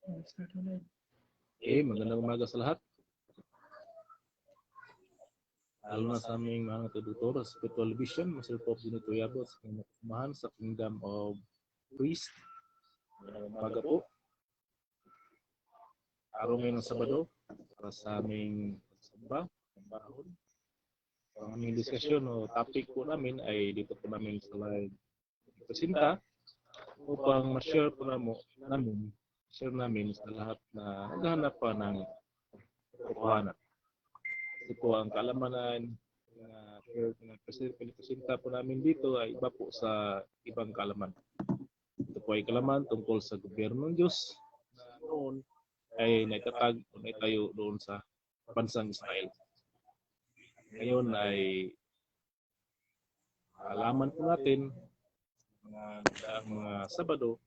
Okay, magandang umaga sa lahat. Lalo na sa aming mga tutor sa Spiritual Vision, Master Pope Benito Yabot sa kanyang kasamahan sa Kingdom of Priest. Magandang umaga po. Araw ngayon ng Sabado, para sa aming pagsamba, ang bahon. Ang aming diskusyon o topic po namin ay dito po namin sa live presenta upang ma-share po namin sa lahat na naghahanap pa ng katotohanan. Kasi po ang kalamanan na presenta po namin dito ay iba po sa ibang kalaman. Ito po ay kalaman tungkol sa gobyerno ng Diyos na noon ay naitatag o naitayo doon sa bansang Israel. Ngayon ay alaman po natin mga Sabado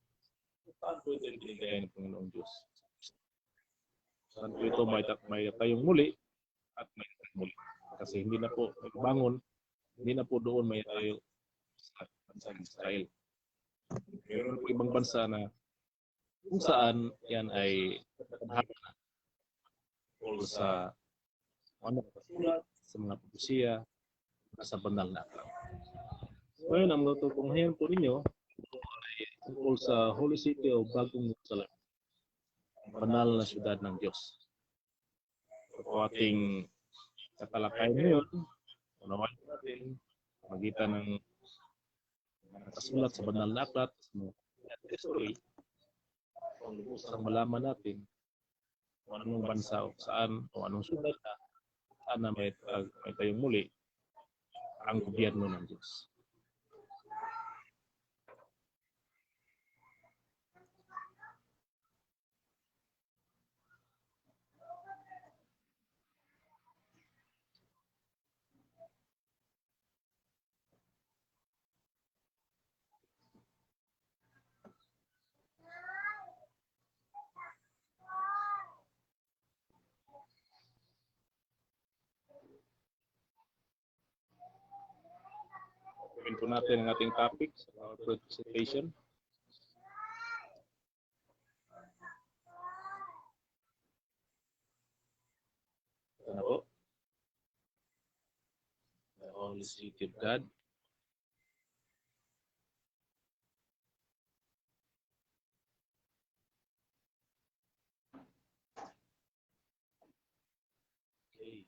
saan po ito ibinigay ng Panginoong Diyos. Saan po ito may tayong muli at may muli. Kasi hindi na po bangon, hindi na po doon may tayo sa bansang Israel. Meron po ibang bansa na kung saan yan ay nakahapa na o sa mga pasulat, sa mga propesya, sa banal na aklat. Ngayon, ang matutunghayan po ninyo ay tungkol sa Holy City o Bagong Jerusalem, ang banal na syudad ng Diyos. Ito po ating katalakayan ngayon, unawain natin, magitan ng nakasulat sa banal na aklat, sa mga history, kung lubusang malaman natin kung anong bansa o saan o anong syudad na saan na may tayong muli ang gobyerno ng Diyos. Gawin po natin ang ating topic sa PowerPoint presentation. Ito na po. The Holy City of God. Okay.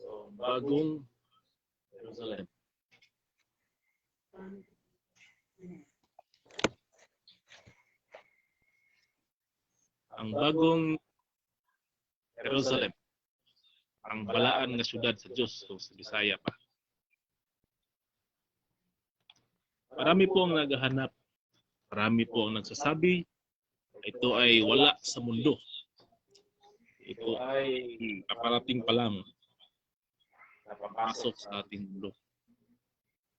So, Bagong Jerusalem. Ang Bagong Jerusalem. Ang balaan nga syudad sa Diyos o sa Bisaya pa. Marami po ang naghahanap. Marami po ang nagsasabi ito ay wala sa mundo. Ito ay kaparating pa lang. Napapasok sa ating mundo.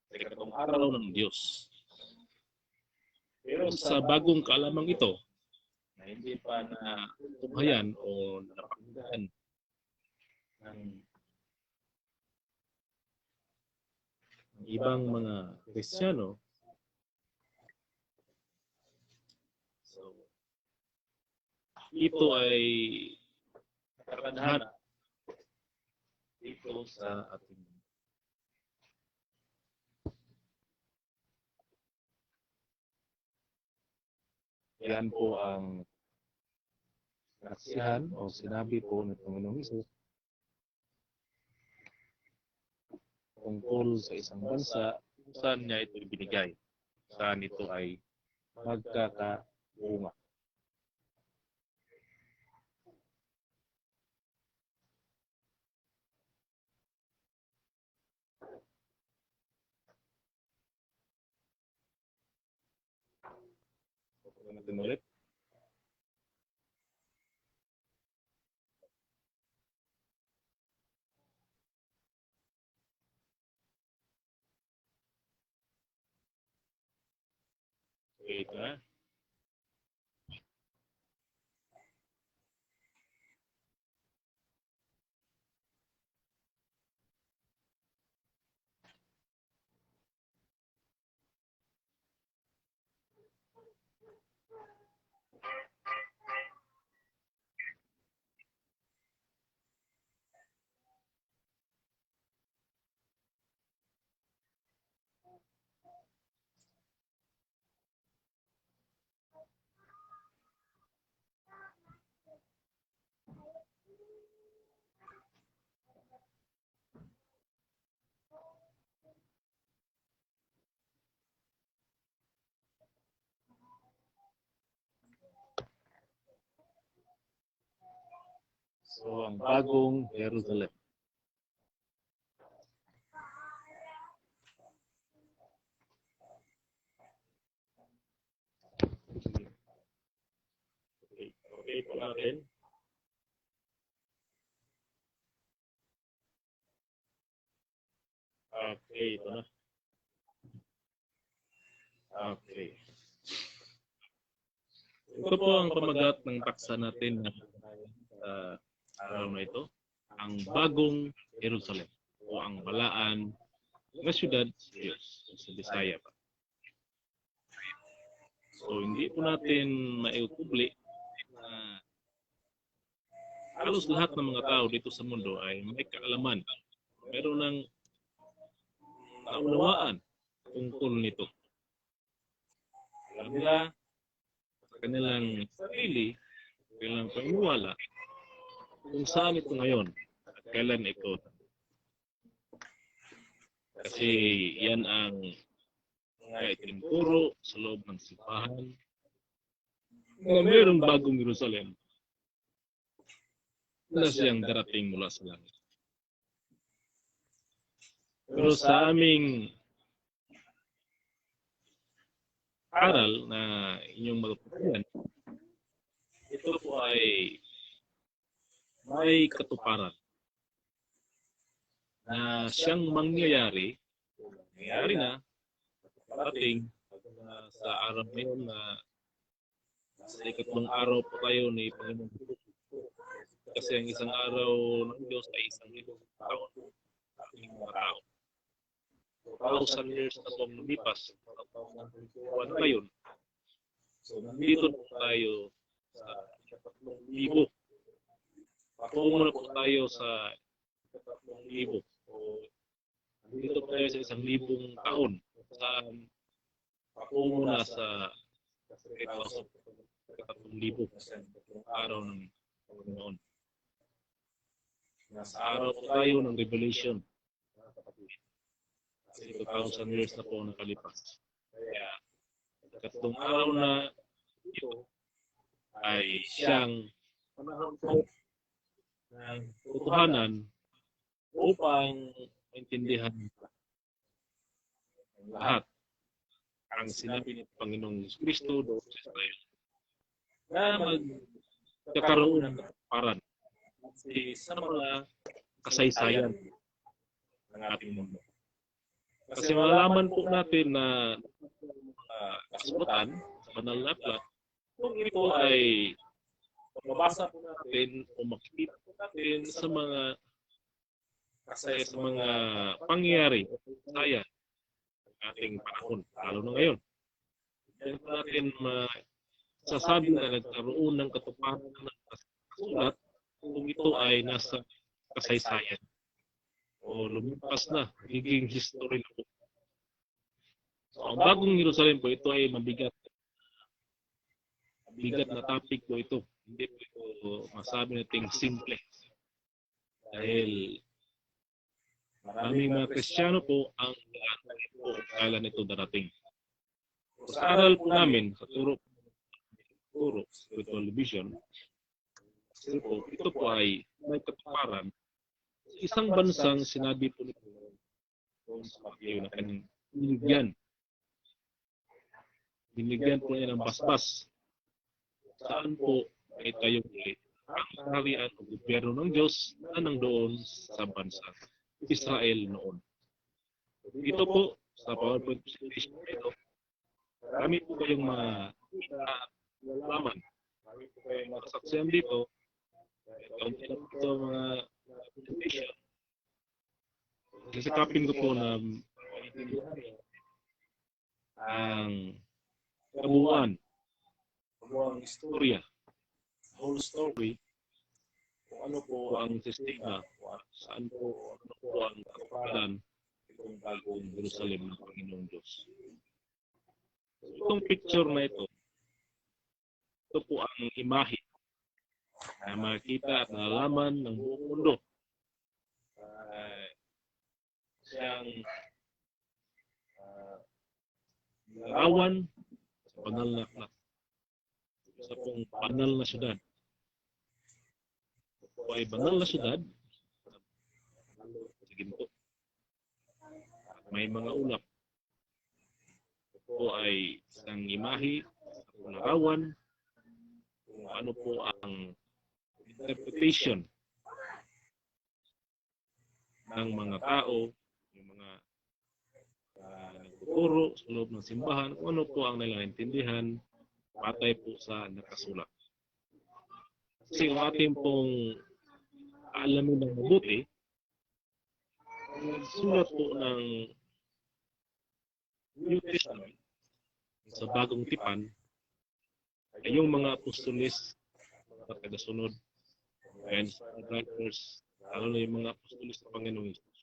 Sa ikatong araw ng Diyos. Pero sa bagong kaalamang ito, na hindi pa na tunghayan o napakinggan ng ibang mga Kristiyano, so, ito ay karadhana dito sa ating mundo. Yan po ang naksihan o sinabi po ng Panginoong Hesus tungkol sa isang bansa kung saan niya ito ibinigay, saan ito ay magkakabunga. Pagkakas natin ulit. Okay, ito na. So, ang bagong Jerusalem. Okay, okay po natin. Okay, ito na. Okay. Ito po ang pamagat ng paksa natin sa araw na ito. Ang bagong Jerusalem o ang balaan na syudad sa Diyos sa Bisaya pa. So hindi po natin maiupubli na halos lahat ng mga tao dito sa mundo ay may kaalaman. Meron ng naunawaan tungkol nito. Alam nila sa kanilang sarili, kanilang paniniwala kung saan ito ngayon at kailan ito. Kasi yan ang mga itinuturo sa loob ng simbahan na mayroong bagong Jerusalem na siyang darating mula sa langit. Pero sa aming aral na inyong magpapagyan, ito po ay may katuparan na siyang mangyayari na parating sa araw ngayon na sa ikatlong araw po tayo ni Panginoon. Kasi ang isang araw ng Diyos ay isang taon. Ating mga tao. 1,000 years na pong lumipas. Buwan na yun. So, nandito po tayo sa 3,000. Patungo na po tayo sa 3,000. So, nandito po tayo sa 1,000 taon. Patungo na sa 3,000 araw ng Panginoon. Nasa araw po tayo ng Revelation. Kasi 2,000 years na po nakalipas. Kaya, katlong araw na ito ay siyang panahon po ng totohanan upang maintindihan lahat ang sinabi ni Panginoong Kristo doon sa Israel na magkakaroon ng katuparan sa mga kasaysayan ng ating mundo. Kasi malaman po natin na kasulatan sa banal na aklat, kung ito ay mabasa po natin o makikita po natin sa mga pangyayari sa ating panahon, lalo na ngayon. Hindi po natin masasabi na nagkaroon ng katuparan ng kasulat kung ito ay nasa kasaysayan o lumipas na, higing history na po. So, ang bagong Jerusalem po, ito ay mabigat na topic po ito. Hindi po ito masabi nating simple. Dahil maraming mga Kristiyano po ang kailan ito darating. So, sa aral po namin, sa turo spiritual vision, ito po ay may katuparan sa isang bansang sinabi po nito sa Mateo na kanyang binigyan po niya ng basbas. Saan po ay tayo ulit ang kaharian o gobyerno ng Diyos na nandoon sa bansa Israel noon. Ito po sa PowerPoint presentation ito, marami po kayong malaman. Marami po kayong masasaksihan dito. Kaunti na po ito mga presentation. Sasakapin ko po na ang kabuuan, istorya, whole story, kung ano po ang sistema, saan po, ano po ang katuparan itong bagong Jerusalem ng Panginoong Diyos. Itong picture na ito po ang imahe na makita at nalalaman ng buong mundo. Siyang larawan sa banal na aklat. Sa pong banal na syudad. Ito ay banal na syudad sa ginto. At may mga ulap. Ito ay isang imahe sa larawan kung ano po ang interpretation ng mga tao, yung mga nagtuturo sa loob ng simbahan, kung ano po ang naiintindihan patay po sa nakasulat. Kasi kung ating pong alamin ng mabuti, ang sulat po ng New Testament sa Bagong Tipan ay yung mga apostolis, mga tagasunod, and writers, lalo na yung mga apostolis ng Panginoong Hesus.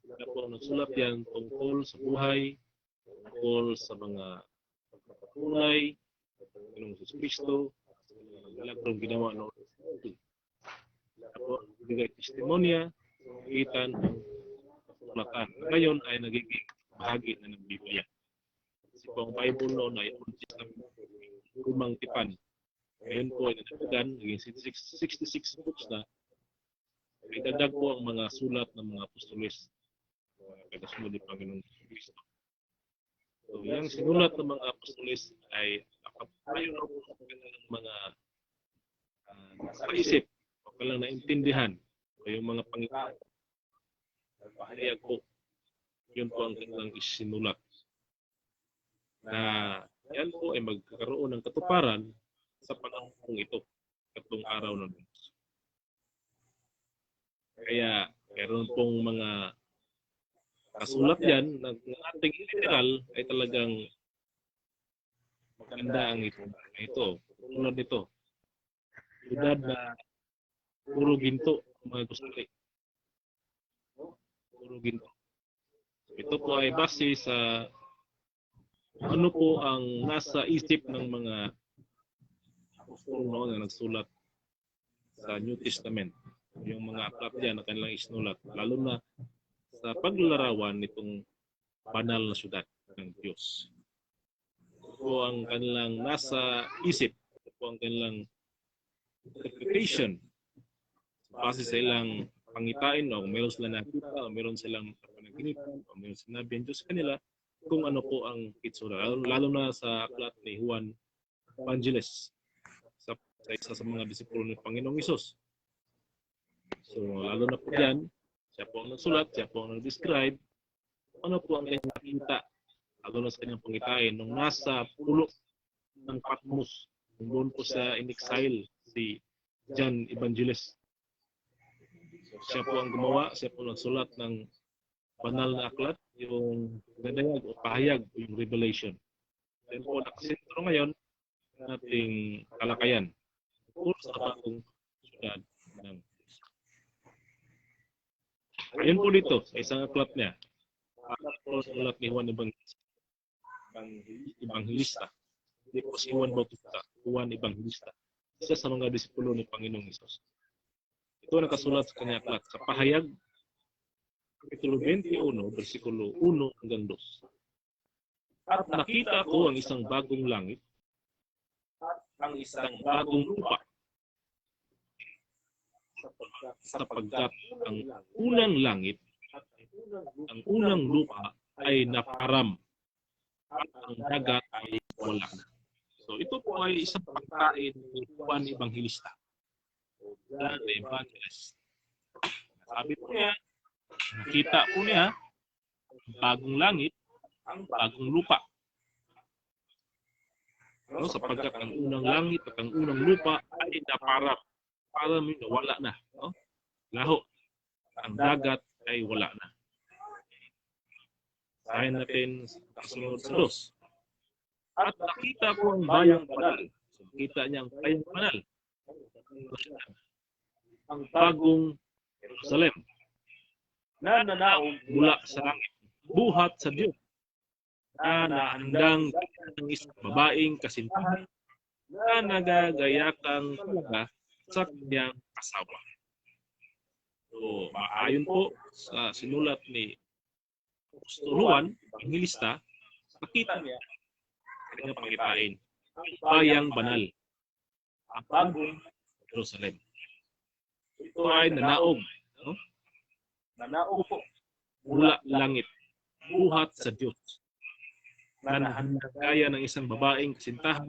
Sila po nagsulat yan tungkol sa buhay, tungkol sa mga pagpapatunay, Panginoong Hesus Kristo, milagrong ginawa noon. Sila po nagbigay testimonya, itan ang kasulatan. Ngayon ay nagiging bahagi na ng Biblia. Kasi po ang Bible noon ay Old Testament, lumang tipan. Ngayon po ay nadagdagan, naging 66 books na. May dadag po ang mga sulat ng mga apostolis, mga kagasunod ni Panginoong Kristo. So, yung sinulat ng mga apostolis ay nakapayo na po sa kanilang mga paisip o kailang naintindihan o yung mga pangitaan. Nagpahayag po, yun po ang kanilang isinulat. Na yan po ay magkakaroon ng katuparan sa panahon ito, katong araw ng Diyos. Kaya meron pong mga kasulat yan na ating literal ay talagang maganda ang ito. Tulad nito. Syudad na puro ginto ang mga gusali. Puro ginto. Ito po ay base sa ano po ang nasa isip ng mga apostol noon na nagsulat sa New Testament. Yung mga aklat diyan na kanilang isinulat. Lalo na sa paglalarawan nitong banal na syudad ng Diyos. Ito po ang kanilang nasa isip. Ito po ang kanilang interpretation. Base sa ilang pangitain o meron silang nakita o meron silang panaginipan o meron sinabi ang Diyos kanila kung ano po ang itsura. Lalo na sa aklat ni Juan Evangelist sa isa sa mga disipulo ng Panginoong Hesus. So, lalo na po yan, siya po ang nagsulat, siya po ang nag-describe ano po ang kanyang nakita, lalo na sa kanyang pangitain nung nasa pulo ng Patmos, nung doon po sa in-exile si John Evangelist. Siya po ang gumawa, siya po nagsulat ng banal na aklat, yung nadayag o pahayag o yung revelation. Then po nakasentro ngayon ng ating kalakayan. Puro sa kapatong syudad ng ayun po dito, sa isang aklat niya. Aklat po sa aklat ni Juan Evangelista. Hindi po si Juan Bautista, Juan Evangelista. Isa sa mga disipulo ni Panginoong Hesus. Ito nakasulat sa kanyang aklat sa pahayag, Kapitulo 21, versikulo 1 hanggang 2. At nakita ko ang isang bagong langit at ang isang bagong lupa. Sapagkat ang unang langit at ang unang lupa ay naparam at ang dagat ay wala na. So ito po ay isang pagkain ni Juan Evangelista. Juan Evangelist. Sabi po niya, nakita po niya ang bagong langit, ang bagong lupa. No, sapagkat ang unang langit at ang unang lupa ay naparam. Para may wala na. No? Laho. Ang dagat ay wala na. Sahin natin kasunod sa dos. At nakita ko ang bayang banal. So, nakita niya ang bayang banal. Ang bagong Jerusalem. Na nanaog mula sa langit. Buhat sa Diyos. Na nahandang ng isang babaeng kasintahan na nagagayakang talaga sa kanyang asawa. So, maayon po sa sinulat ni Apostol Juan, Evangelista, nakita niya kanyang pangitain, ang bayang banal, ang bagong Jerusalem. Ito ay nanaog, no? Nanaog po mula langit, buhat sa Diyos, na nahandagaya ng isang babaeng kasintahan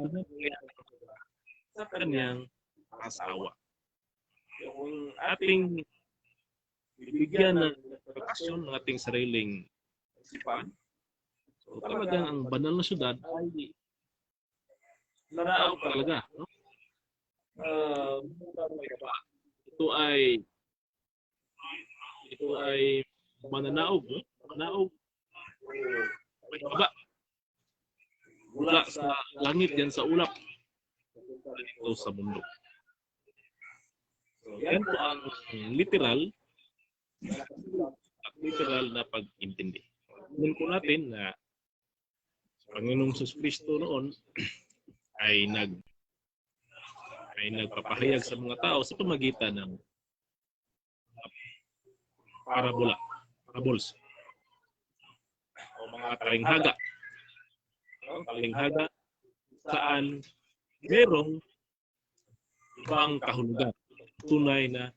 sa kanyang asawa. Yung ating bibigyan ng relasyon ng ating sariling isipan. So talagang ang banal na syudad ay nanaog talaga. No? Ito ay mananaog. No? Mananaog. May baba. Mula sa langit yan sa ulap. Dito sa mundo. So, yan po ang literal na pag-intindi. Ngayon po natin na Panginoong Jesus Kristo noon ay nagpapahayag sa mga tao sa pamagitan ng parables o mga talinghaga. Talinghaga saan merong ibang kahulugan, tunay na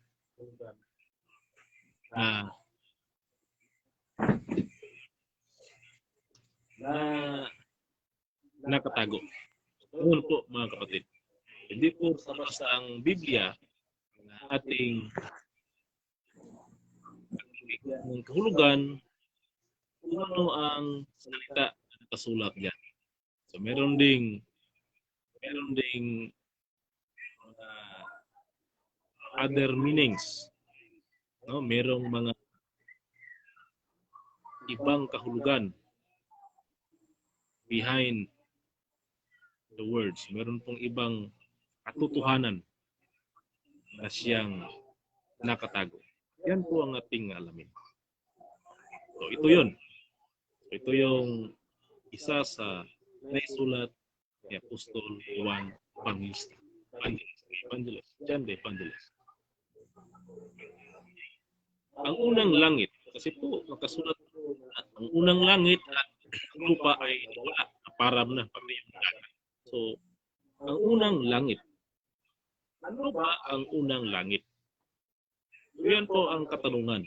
nakatago. Noon po mga kapatid, hindi po basta ang Biblia na ating ng kahulugan kung ano ang salita na nakasulat diyan. So meron ding other meanings. No, merong mga ibang kahulugan behind the words. Meron pong ibang katotohanan na siyang nakatago. Yan po ang ating alamin. So ito yun. Ito yung isa sa naisulat ni Apostol Juan Evangelista. John the Evangelist. Ang unang langit, kasi po nakasulat ang unang langit at lupa ay wala. Parang na pati yung dagat. So, ang unang langit. Ano ba ang unang langit? So, yan po ang katanungan.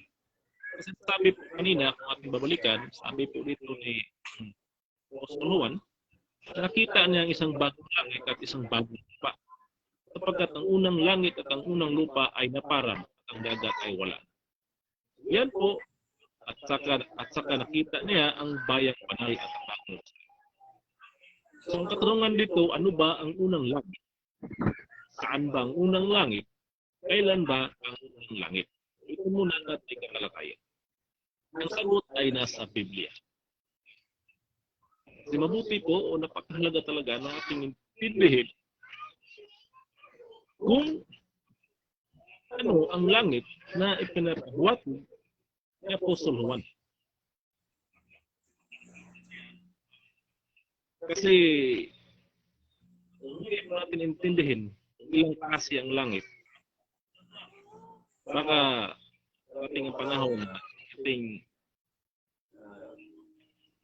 Kasi sabi po kanina, kung ating babalikan, sabi po dito ni Apostol Juan, nakita niya ang isang bagong langit at isang bagong lupa. Sapagkat ang unang langit at ang unang lupa ay naparang at ang dagat ay wala. Yan po, at saka nakita niya ang bayang banal at ang bagong. So ang katanungan dito, ano ba ang unang langit? Saan ba ang unang langit? Kailan ba ang unang langit? Ito muna natin katalakayan. Ang sagot ay nasa Biblia. Kasi mabuti po o napakahalaga talaga na ating intindihin kung ano ang langit na ipinabuhat ni Apostol Juan. Kasi kung hindi natin intindihin ilang klase ang langit, baka ating panahon na ating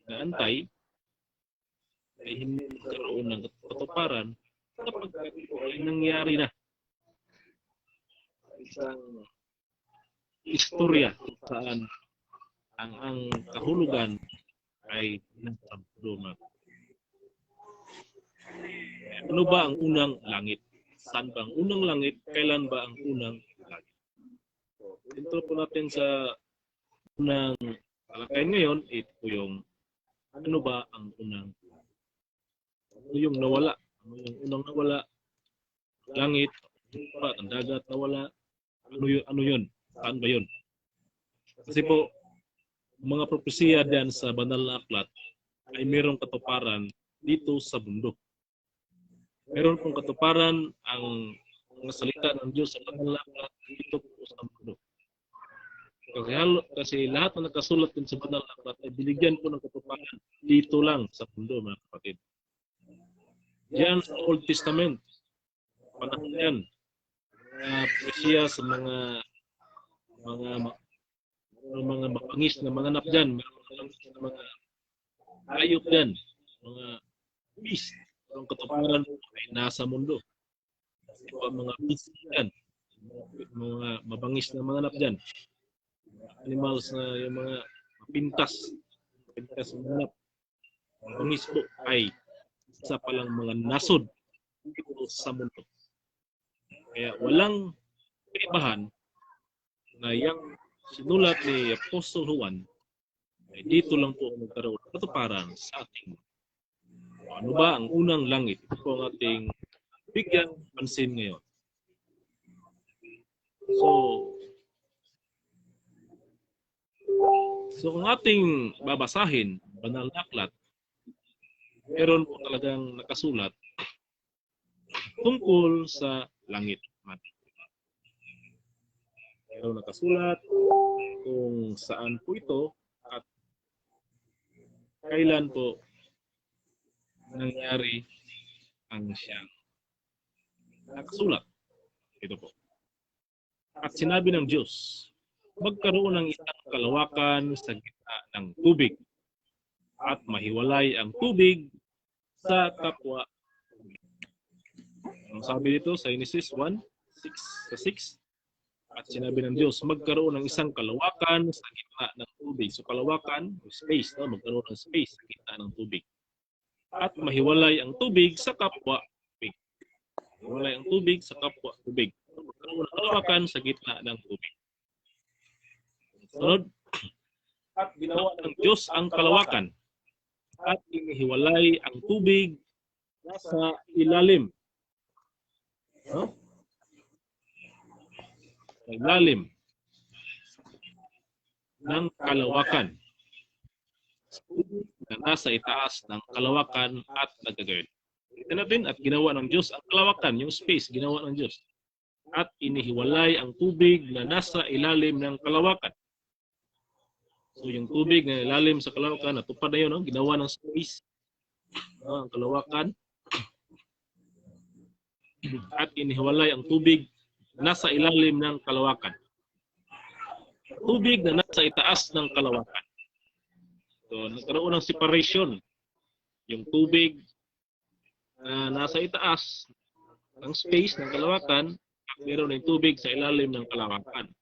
naantay ay hindi magkaroon ng katuparan kapag ito ay nangyari na. Isang istorya saan ang kahulugan ay nasa Roma. Ano ba ang unang langit? Saan ba ang unang langit? Kailan ba ang unang langit? So, intro po natin sa unang talakayan ngayon, ito yung ano ba ang unang langit? Ano yung nawala? Ano yung unang nawala? Langit, lupa, ang dagat nawala. Ano yun? Saan ba yun? Kasi po, mga propesiya diyan sa banal na aklat ay mayroong katuparan dito sa mundo. Meron pong katuparan ang mga salita ng Diyos sa banal na aklat dito po sa mundo. Kasi lahat na nakasulat din sa banal na aklat ay binigyan po ng katuparan dito lang sa mundo, mga kapatid. Diyan sa Old Testament, panahon yan, propesiya sa mga mapangis na mga nap dyan, mga hayop dyan, mga beast, ang katuparan ay nasa mundo. Kasi po, mga beast dyan, mga mabangis na manganap dyan. Animals na yung mga pintas na manganap. Mabangis po ay isa palang mga nasod dito sa mundo. Kaya walang kaibahan na yung sinulat ni Apostol Juan ay dito lang po nagkaroon ng katuparan sa ating ano ba ang unang langit? Ito po ang ating bigyan pansin ngayon. So kung ating babasahin, banal na aklat, meron po talagang nakasulat tungkol sa langit. Meron nakasulat kung saan po ito at kailan po nangyari ang siyang nakasulat. Ito po. At sinabi ng Diyos, magkaroon ng isang kalawakan sa gitna ng tubig at mahiwalay ang tubig sa kapwa. Ang sabi dito sa Genesis 1:6. At sinabi ng Diyos, magkaroon ng isang kalawakan sa gitna ng tubig. So kalawakan, space, no? Magkaroon ng space sa gitna ng tubig. At mahiwalay ang tubig sa kapwa tubig. Mahiwalay ang tubig sa kapwa tubig. So, magkaroon ng kalawakan sa gitna ng tubig. Sunod, at ginawa ng Diyos ang kalawakan at inihiwalay ang tubig sa ilalim. No? Ilalim ng kalawakan na nasa itaas ng kalawakan at nagagawin. Ito natin, at ginawa ng Diyos ang kalawakan, yung space, ginawa ng Diyos. At inihiwalay ang tubig na nasa ilalim ng kalawakan. So yung tubig na ilalim sa kalawakan, natupad na yun, no? Ginawa ng space, no? Ang kalawakan. At inihiwalay ang tubig nasa ilalim ng kalawakan. Tubig na nasa itaas ng kalawakan. So, nagkaroon ng separation. Yung tubig na nasa itaas ng space ng kalawakan, meron ng tubig sa ilalim ng kalawakan.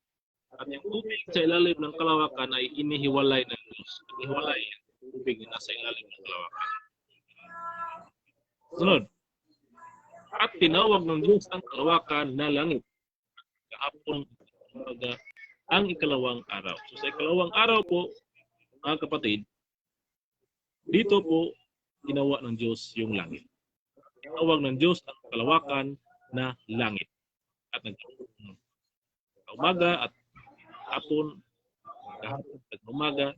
At yung tubig sa ilalim ng kalawakan ay inihiwalay ng Diyos. Inihiwalay yung tubig na nasa ilalim ng kalawakan. Sunod. At tinawag ng Diyos ang kalawakan na langit. Kahapon ang ikalawang araw. So sa ikalawang araw po, mga kapatid, dito po ginawa ng Diyos yung langit. Tinawag ng Diyos ang kalawakan na langit. At nagkaroon umaga at hapon, at umaga,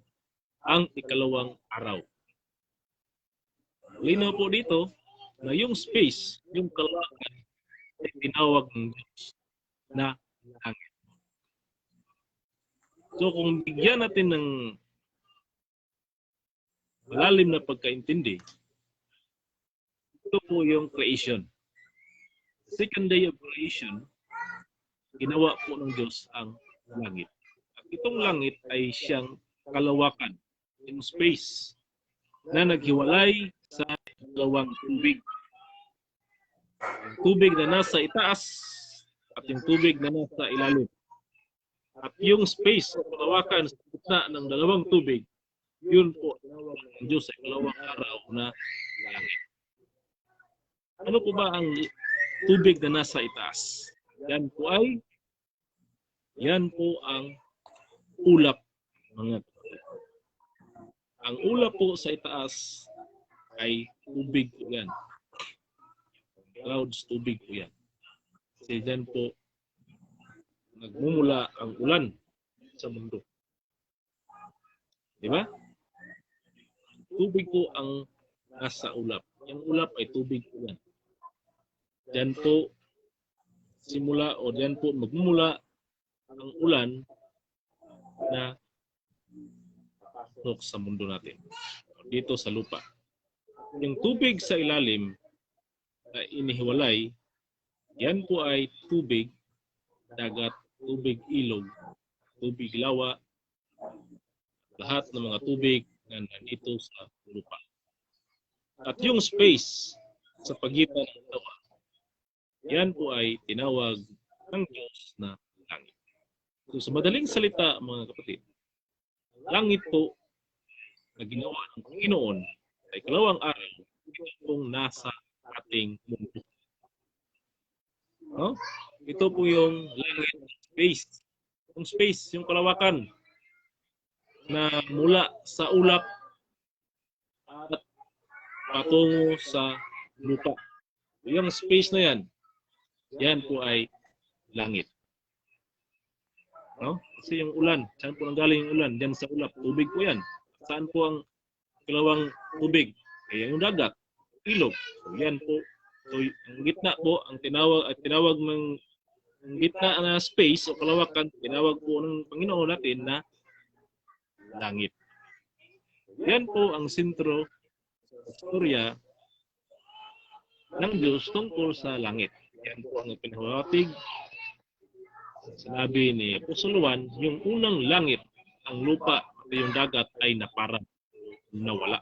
ang ikalawang araw. Linaw po dito na yung space, yung kalawakan, ay tinawag ng Diyos na langit. So kung bigyan natin ng malalim na pagkaintindi, ito po yung creation. Second day of creation, ginawa po ng Diyos ang langit. At itong langit ay siyang kalawakan, yung space na naghiwalay sa dalawang tubig. Yung tubig na nasa itaas at yung tubig na nasa ilalim. At yung space o kalawakan sa gitna ng dalawang tubig, yun po ang Diyos ay kalawang araw na langit. Ano po ba ang tubig na nasa itaas? Yan po ang ulap, mga kapatid. Ang ulap po sa itaas ay tubig po yan. Clouds, tubig po yan. Kasi dyan po nagmumula ang ulan sa mundo. Di ba? Tubig po ang nasa ulap. Yung ulap ay tubig po yan. Diyan po simula o diyan po magmumula ang ulan na pasok sa mundo natin. Dito sa lupa. Yung tubig sa ilalim na inihiwalay, yan po ay tubig, dagat, tubig ilog, tubig lawa, lahat ng mga tubig na nandito sa lupa. At yung space sa pagitan ng lawa, yan po ay tinawag ng Diyos na langit. So sa madaling salita, mga kapatid, langit po na ginawa ng Panginoon sa ikalawang araw, ito pong nasa ating mundo. No? Ito po yung langit, space. Yung space, yung kalawakan na mula sa ulap at patungo sa lupa. Yung space na yan, yan po ay langit. No? Kasi yung ulan, saan po nanggaling yung ulan? Diyan sa ulap, tubig po yan. Saan po ang kalawang tubig? Kaya yung dagat, ilog. So, yan po. So, ang gitna po, ang tinawag ng ang gitna na space o kalawakan, tinawag po ng Panginoon natin na langit. Yan po ang sentro sa storya ng Diyos tungkol sa langit. Yan po ang pinahawatig. Sinabi ni Apostol Juan, yung unang langit, ang lupa at yung dagat ay naparang nawala.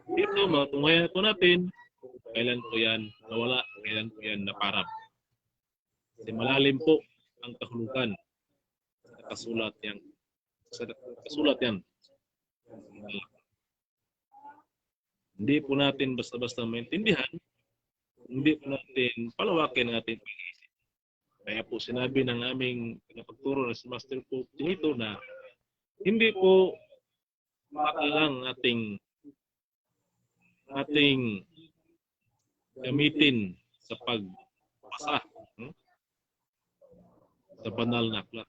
Dito, matunghayan po natin kailan po yan nawala, kailan po yan naparang. Kasi malalim po ang kahulugan sa kasulat yan. Hindi po natin basta-basta maintindihan, hindi po natin palawakin ang ating pag-iisip. Kaya po sinabi ng aming pinapagturo na si Master Pope dito na hindi po makalang ating gamitin sa pagbasa sa banal na aklat.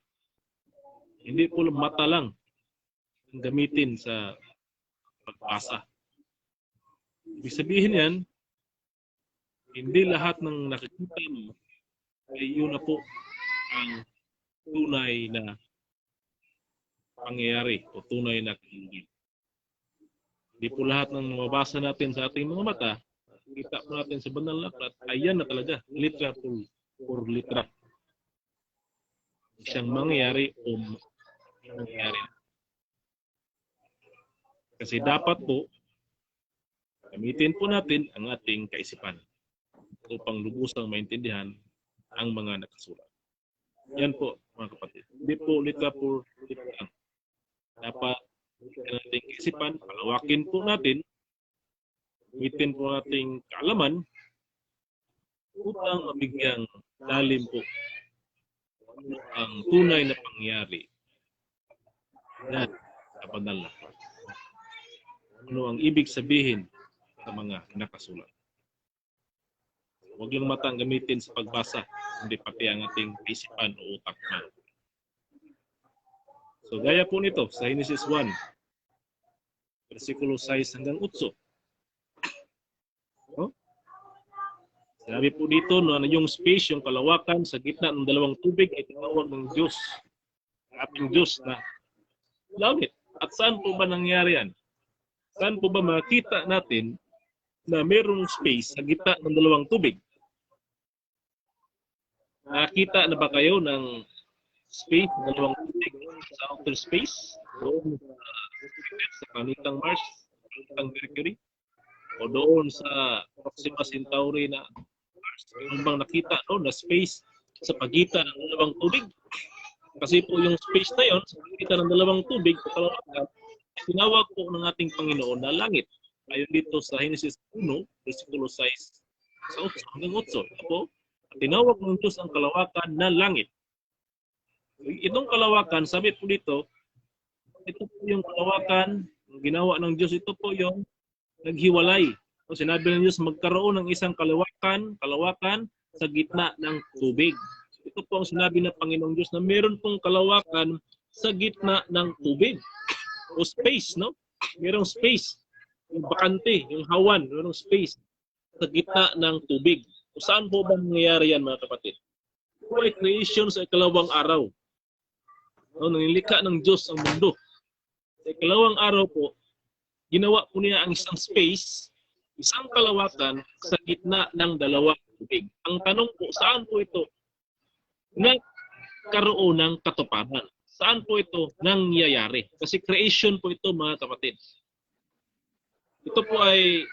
Hindi po mata lang ang gamitin sa pagbasa. Ibig sabihin yan, hindi lahat ng nakikita mo ay yun na po ang tunay na pangyayari o tunay na kahulugan. Hindi po lahat ng mabasa natin sa ating mga mata, kita po natin sa banal na aklat, ay yan na talaga, literal or literal. Isang mangyayari o mangyayari. Kasi dapat po, gamitin po natin ang ating kaisipan upang lubusang maintindihan ang mga nakasulat. Yan po, mga kapatid. Hindi po literal. Dapat ang ating kaisipan, palawakin po natin, gamitin po nating kaalaman upang mabigyang lalim po ang tunay na pangyayari na sa banal na aklat. Ano ang ibig sabihin sa mga nakasulat? Huwag lang mata ang gamitin sa pagbasa, hindi pati ang ating isipan o utak na. So gaya po nito sa Genesis 1, versikulo 6 hanggang 8. No? Sinabi po dito na yung space, yung kalawakan sa gitna ng dalawang tubig ay tinawag ng Diyos. Ating Diyos na langit. At saan po ba nangyari yan? Saan po ba makita natin na mayroong space sa gitna ng dalawang tubig? Nakita na ba kayo ng space ng dalawang tubig sa outer space? Doon sa planetang Mars, planetang Mercury? O doon sa Proxima Centauri na ano bang nakita na space sa pagitan ng dalawang tubig? Kasi po yung space na yon sa pagitan ng dalawang tubig o kalawakan, tinawag po ng ating Panginoon na langit. Ayon dito sa Genesis 1, versikulo 6 sa 8 hanggang 8. Apo, tinawag ng Diyos ang kalawakan na langit. Itong kalawakan, sabi po dito, ito po yung kalawakan, ginawa ng Diyos, ito po yung naghiwalay. So, sinabi ng Diyos magkaroon ng isang kalawakan sa gitna ng tubig. Ito po ang sinabi ng Panginoong Diyos na meron pong kalawakan sa gitna ng tubig. O space, no? Merong space. Yung bakante, yung hawan, merong space sa gitna ng tubig. O saan po ba nangyayari yan, mga kapatid? Ito ay creation sa ikalawang araw. No, nangilikha ng Diyos ang mundo. Sa ikalawang araw po, ginawa po niya ang isang space, isang kalawakan sa gitna ng dalawang tubig. Ang tanong po, saan po ito nagkaroon ng katuparan? Saan po ito nangyayari? Kasi creation po ito, mga kapatid. Ito po ay,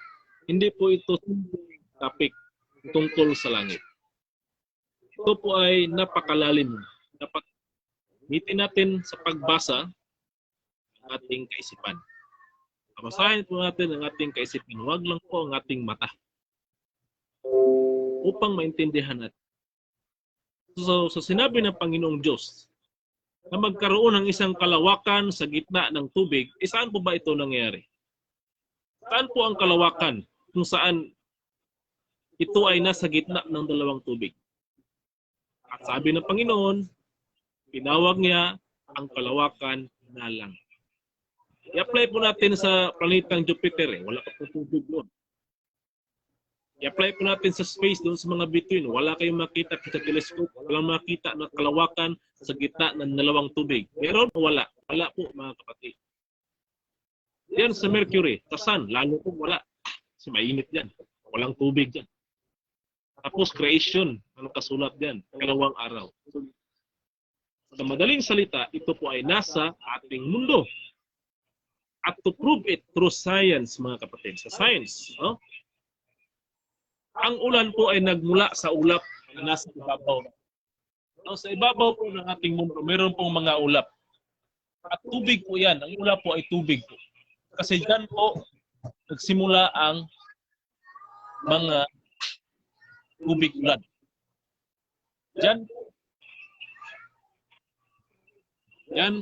hindi po ito topic tungkol sa langit. Ito po ay napakalalim. Dapat gamitin natin sa pagbasa ang ating kaisipan. Basahin po natin ang ating kaisipan. Huwag lang po ang ating mata. Upang maintindihan natin. So sinabi ng Panginoong Diyos na magkaroon ng isang kalawakan sa gitna ng tubig, saan po ba ito nangyari? Saan po ang kalawakan kung saan ito ay nasa gitna ng dalawang tubig? At sabi ng Panginoon, pinawag niya ang kalawakan na lang. I-apply po natin sa planetang Jupiter. Wala pa po tubig doon. I-apply po natin sa space doon sa mga bituin. Wala kayong makita sa telescope. Walang makita na kalawakan sa gitna ng dalawang tubig. Meron o wala? Wala po mga kapatid. Yan sa Mercury, sa Sun, lalo po wala. Kasi mainit yan. Walang tubig yan. Tapos creation, ano kasulat yan? Kalawang araw. Sa madaling salita, ito po ay nasa ating mundo. At to prove it through science, mga kapatid, sa science, no? Ang ulan po ay nagmula sa ulap na nasa ibabaw. No, sa ibabaw po ng ating mundo, meron pong mga ulap. At tubig po yan. Ang ulap po ay tubig po. Kasi dyan po nagsimula ang mga tubig ulan. Dyan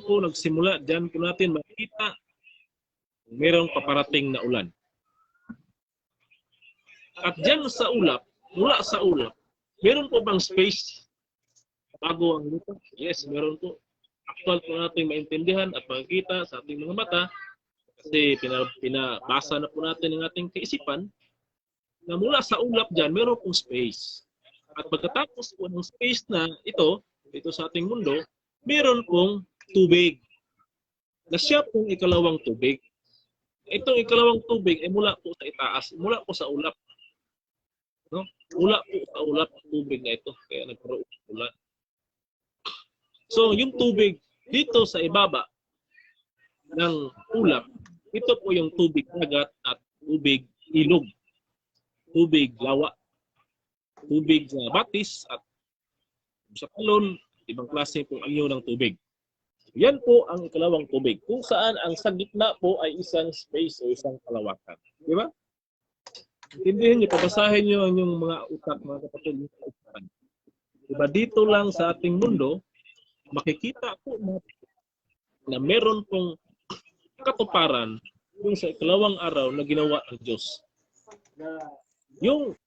po nagsimula. Dyan po natin makita mayroong paparating na ulan. At dyan sa ulap, mula sa ulap, meron po bang space bago ang lupa? Yes, meron po. Actual po natin maintindihan at makikita sa ating mga mata kasi pinabasa na po natin ang ating kaisipan na mula sa ulap dyan, meron pong space. At pagkatapos po ng space na ito sa ating mundo, meron pong tubig. Na siya pong ikalawang tubig. Itong ikalawang tubig ay mula po sa itaas, mula po sa ulap. No? Mula po sa ulap ang tubig na ito, kaya nagkaroon ng ulan. So, yung tubig dito sa ibaba ng ulap, ito po yung tubig dagat at tubig ilog. Tubig lawa, tubig sa batis at sa kalon, ibang klase pong anyo ng tubig. Yan po ang ikalawang tubig, kung saan ang sa gitna po ay isang space o isang kalawakan. Di ba? Intindihin niyo, pabasahin niyo ang yung mga utak, mga kapatid. Diba dito lang sa ating mundo, makikita po na meron pong katuparan yung sa ikalawang araw na ginawa ng Diyos. Yung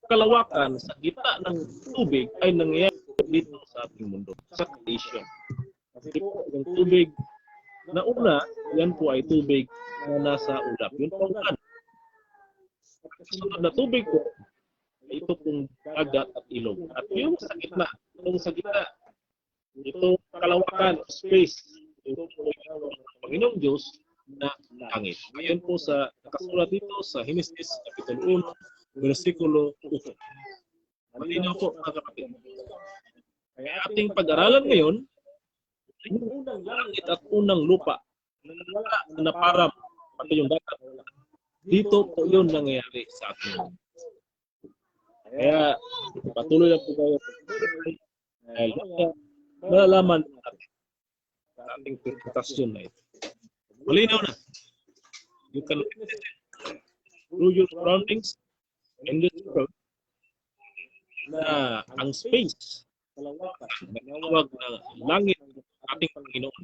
kalawakan sa gitna ng tubig ay nangyayari dito sa ating mundo, sa creation. Kasi po, yung tubig na una, yan po ay tubig na nasa ulap. Yun po ang sunod na tubig po, ito pong dagat at ilog. At yung sa gitna, ito kalawakan, space, ito po yung Panginoong Diyos na langit. Ayon po sa nakasulat dito sa Genesis Kapitulo 1, versikulo 1. Malinaw po mga kapatid. Kaya ating pag-aralan ngayon, yung unang langit at unang lupa na parang pati yung dagat. Dito po yun nangyayari sa atin. Kaya patuloy na po kayo dahil malalaman natin sa ating interpretasyon na ito. Malinaw na. You can witness it through your surroundings in this world na ang space tinawag na langit ng ating Panginoon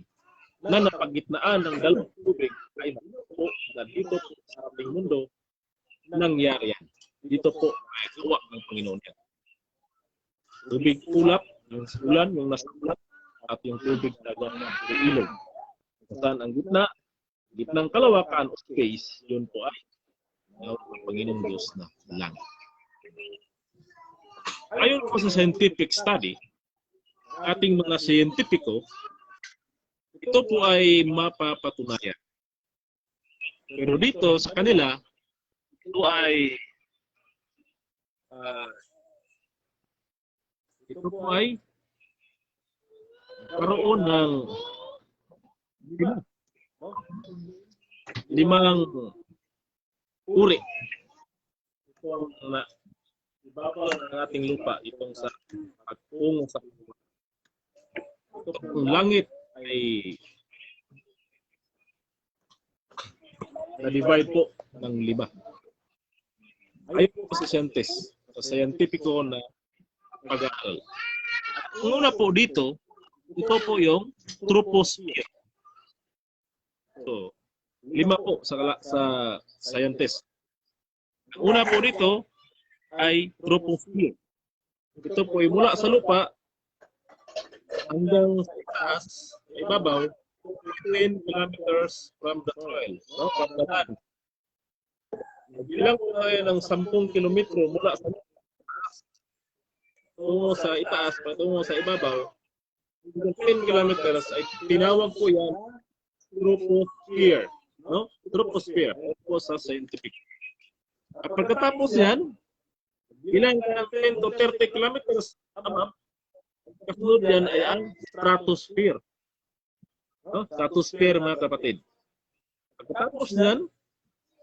na napagitnaan ng dalawang tubig ay po na dito po sa ating mundo nangyari yan. Dito po ay gawa ng Panginoon yan. Tubig ulap, yung ulan, yung nasa ulap, at yung tubig dagat ng ilog. Saan ang gitnang kalawakan o space, yun po ay gawa ng Panginoong Diyos na langit. Ayon po sa scientific study, ating mga siyentipiko, ito po ay mapapatunayan. Pero dito sa kanila, ito ay karoon ng limang uri. Ito ang ibabaw ng ating lupa, itong sa tungo sa ang langit ay na-divide po ng 5. Ayon po sa scientifico na pag-aaral. Ang una po dito, ito po yung troposphere. So, 5 po sa scientist. Ang una po dito ay troposphere. Ito po ay mula sa lupa hanggang sa itaas, ibabaw, 10 kilometers from the soil, no? From the land. Bilang po tayo ng 10 kilometro mula sa tungo sa itaas, patungo sa ibabaw, 10 kilometers ay tinawag po yan troposphere. No? Troposphere. Ito po sa scientific. At pagkatapos yan, bilang 10 to 30 kilometers above, kasunod yan ay ang stratosphere. No? Stratosphere, mga kapatid. Pagkatapos yan,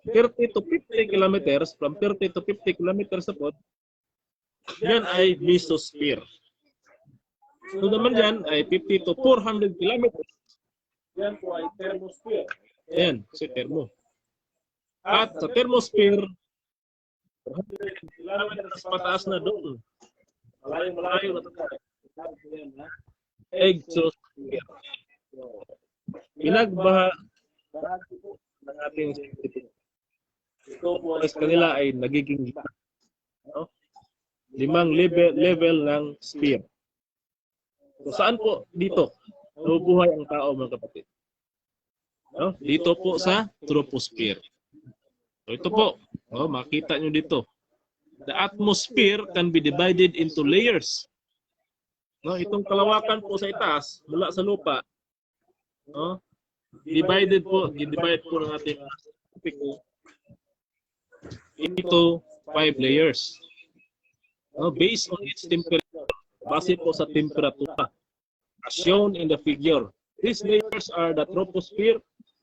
30 to 50 kilometers, from 30 to 50 kilometers na po, yan ay mesosphere. So naman yan ay 50 to 400 kilometers. Yan po ay thermosphere. Yan, si thermo. At sa thermosphere, 400 kilometers pataas na doon. Malayo na tayo. Exosphere. Pinagbaha ng ating scientific. Ito po ay kanila ay nagiging 5 level ng sphere. So saan po dito nabubuhay ang tao, mga kapatid? No? Dito po sa troposphere. So ito po, makita nyo dito. The atmosphere can be divided into layers. No, itong kalawakan po sa itaas, mula sa lupa, divide po ng ating into 5 layers. Based on its temperature, base po sa temperatura, as shown in the figure. These layers are the troposphere,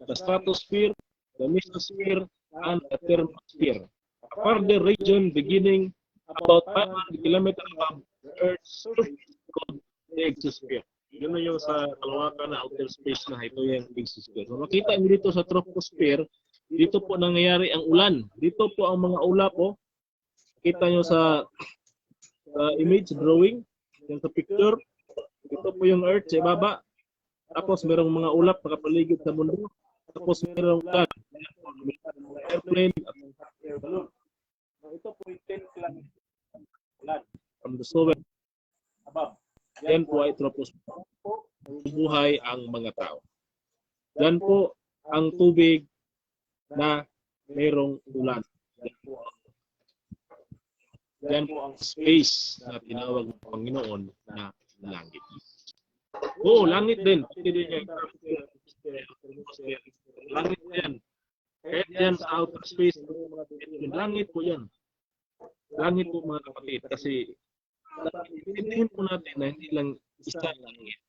the stratosphere, the mesosphere, and the thermosphere. A further region beginning about 500 kilometers above the Earth's surface called the exosphere. Yun na yung sa kalawakan na outer space na ito yung exosphere. So makita nyo dito sa troposphere, dito po nangyayari ang ulan. Dito po ang mga ulap po. Kita nyo sa image drawing, yung sa picture. Dito po yung Earth sa ibaba. Tapos merong mga ulap nakapaligid sa mundo. Tapos merong ulan. Airplane at air balloon. Ito po yung 10 kilometers ulan from the soil above. Yan po ay troposphere. Buhay ang mga tao. Yan po ang tubig na mayroong ulan. Yan po ang space na tinawag ng Panginoon na langit. Oo, langit din. Langit yan. Kahit yan sa outer space, langit po yan. Langit po, mga kapatid. Kasi intindihin po natin na hindi lang isa langit.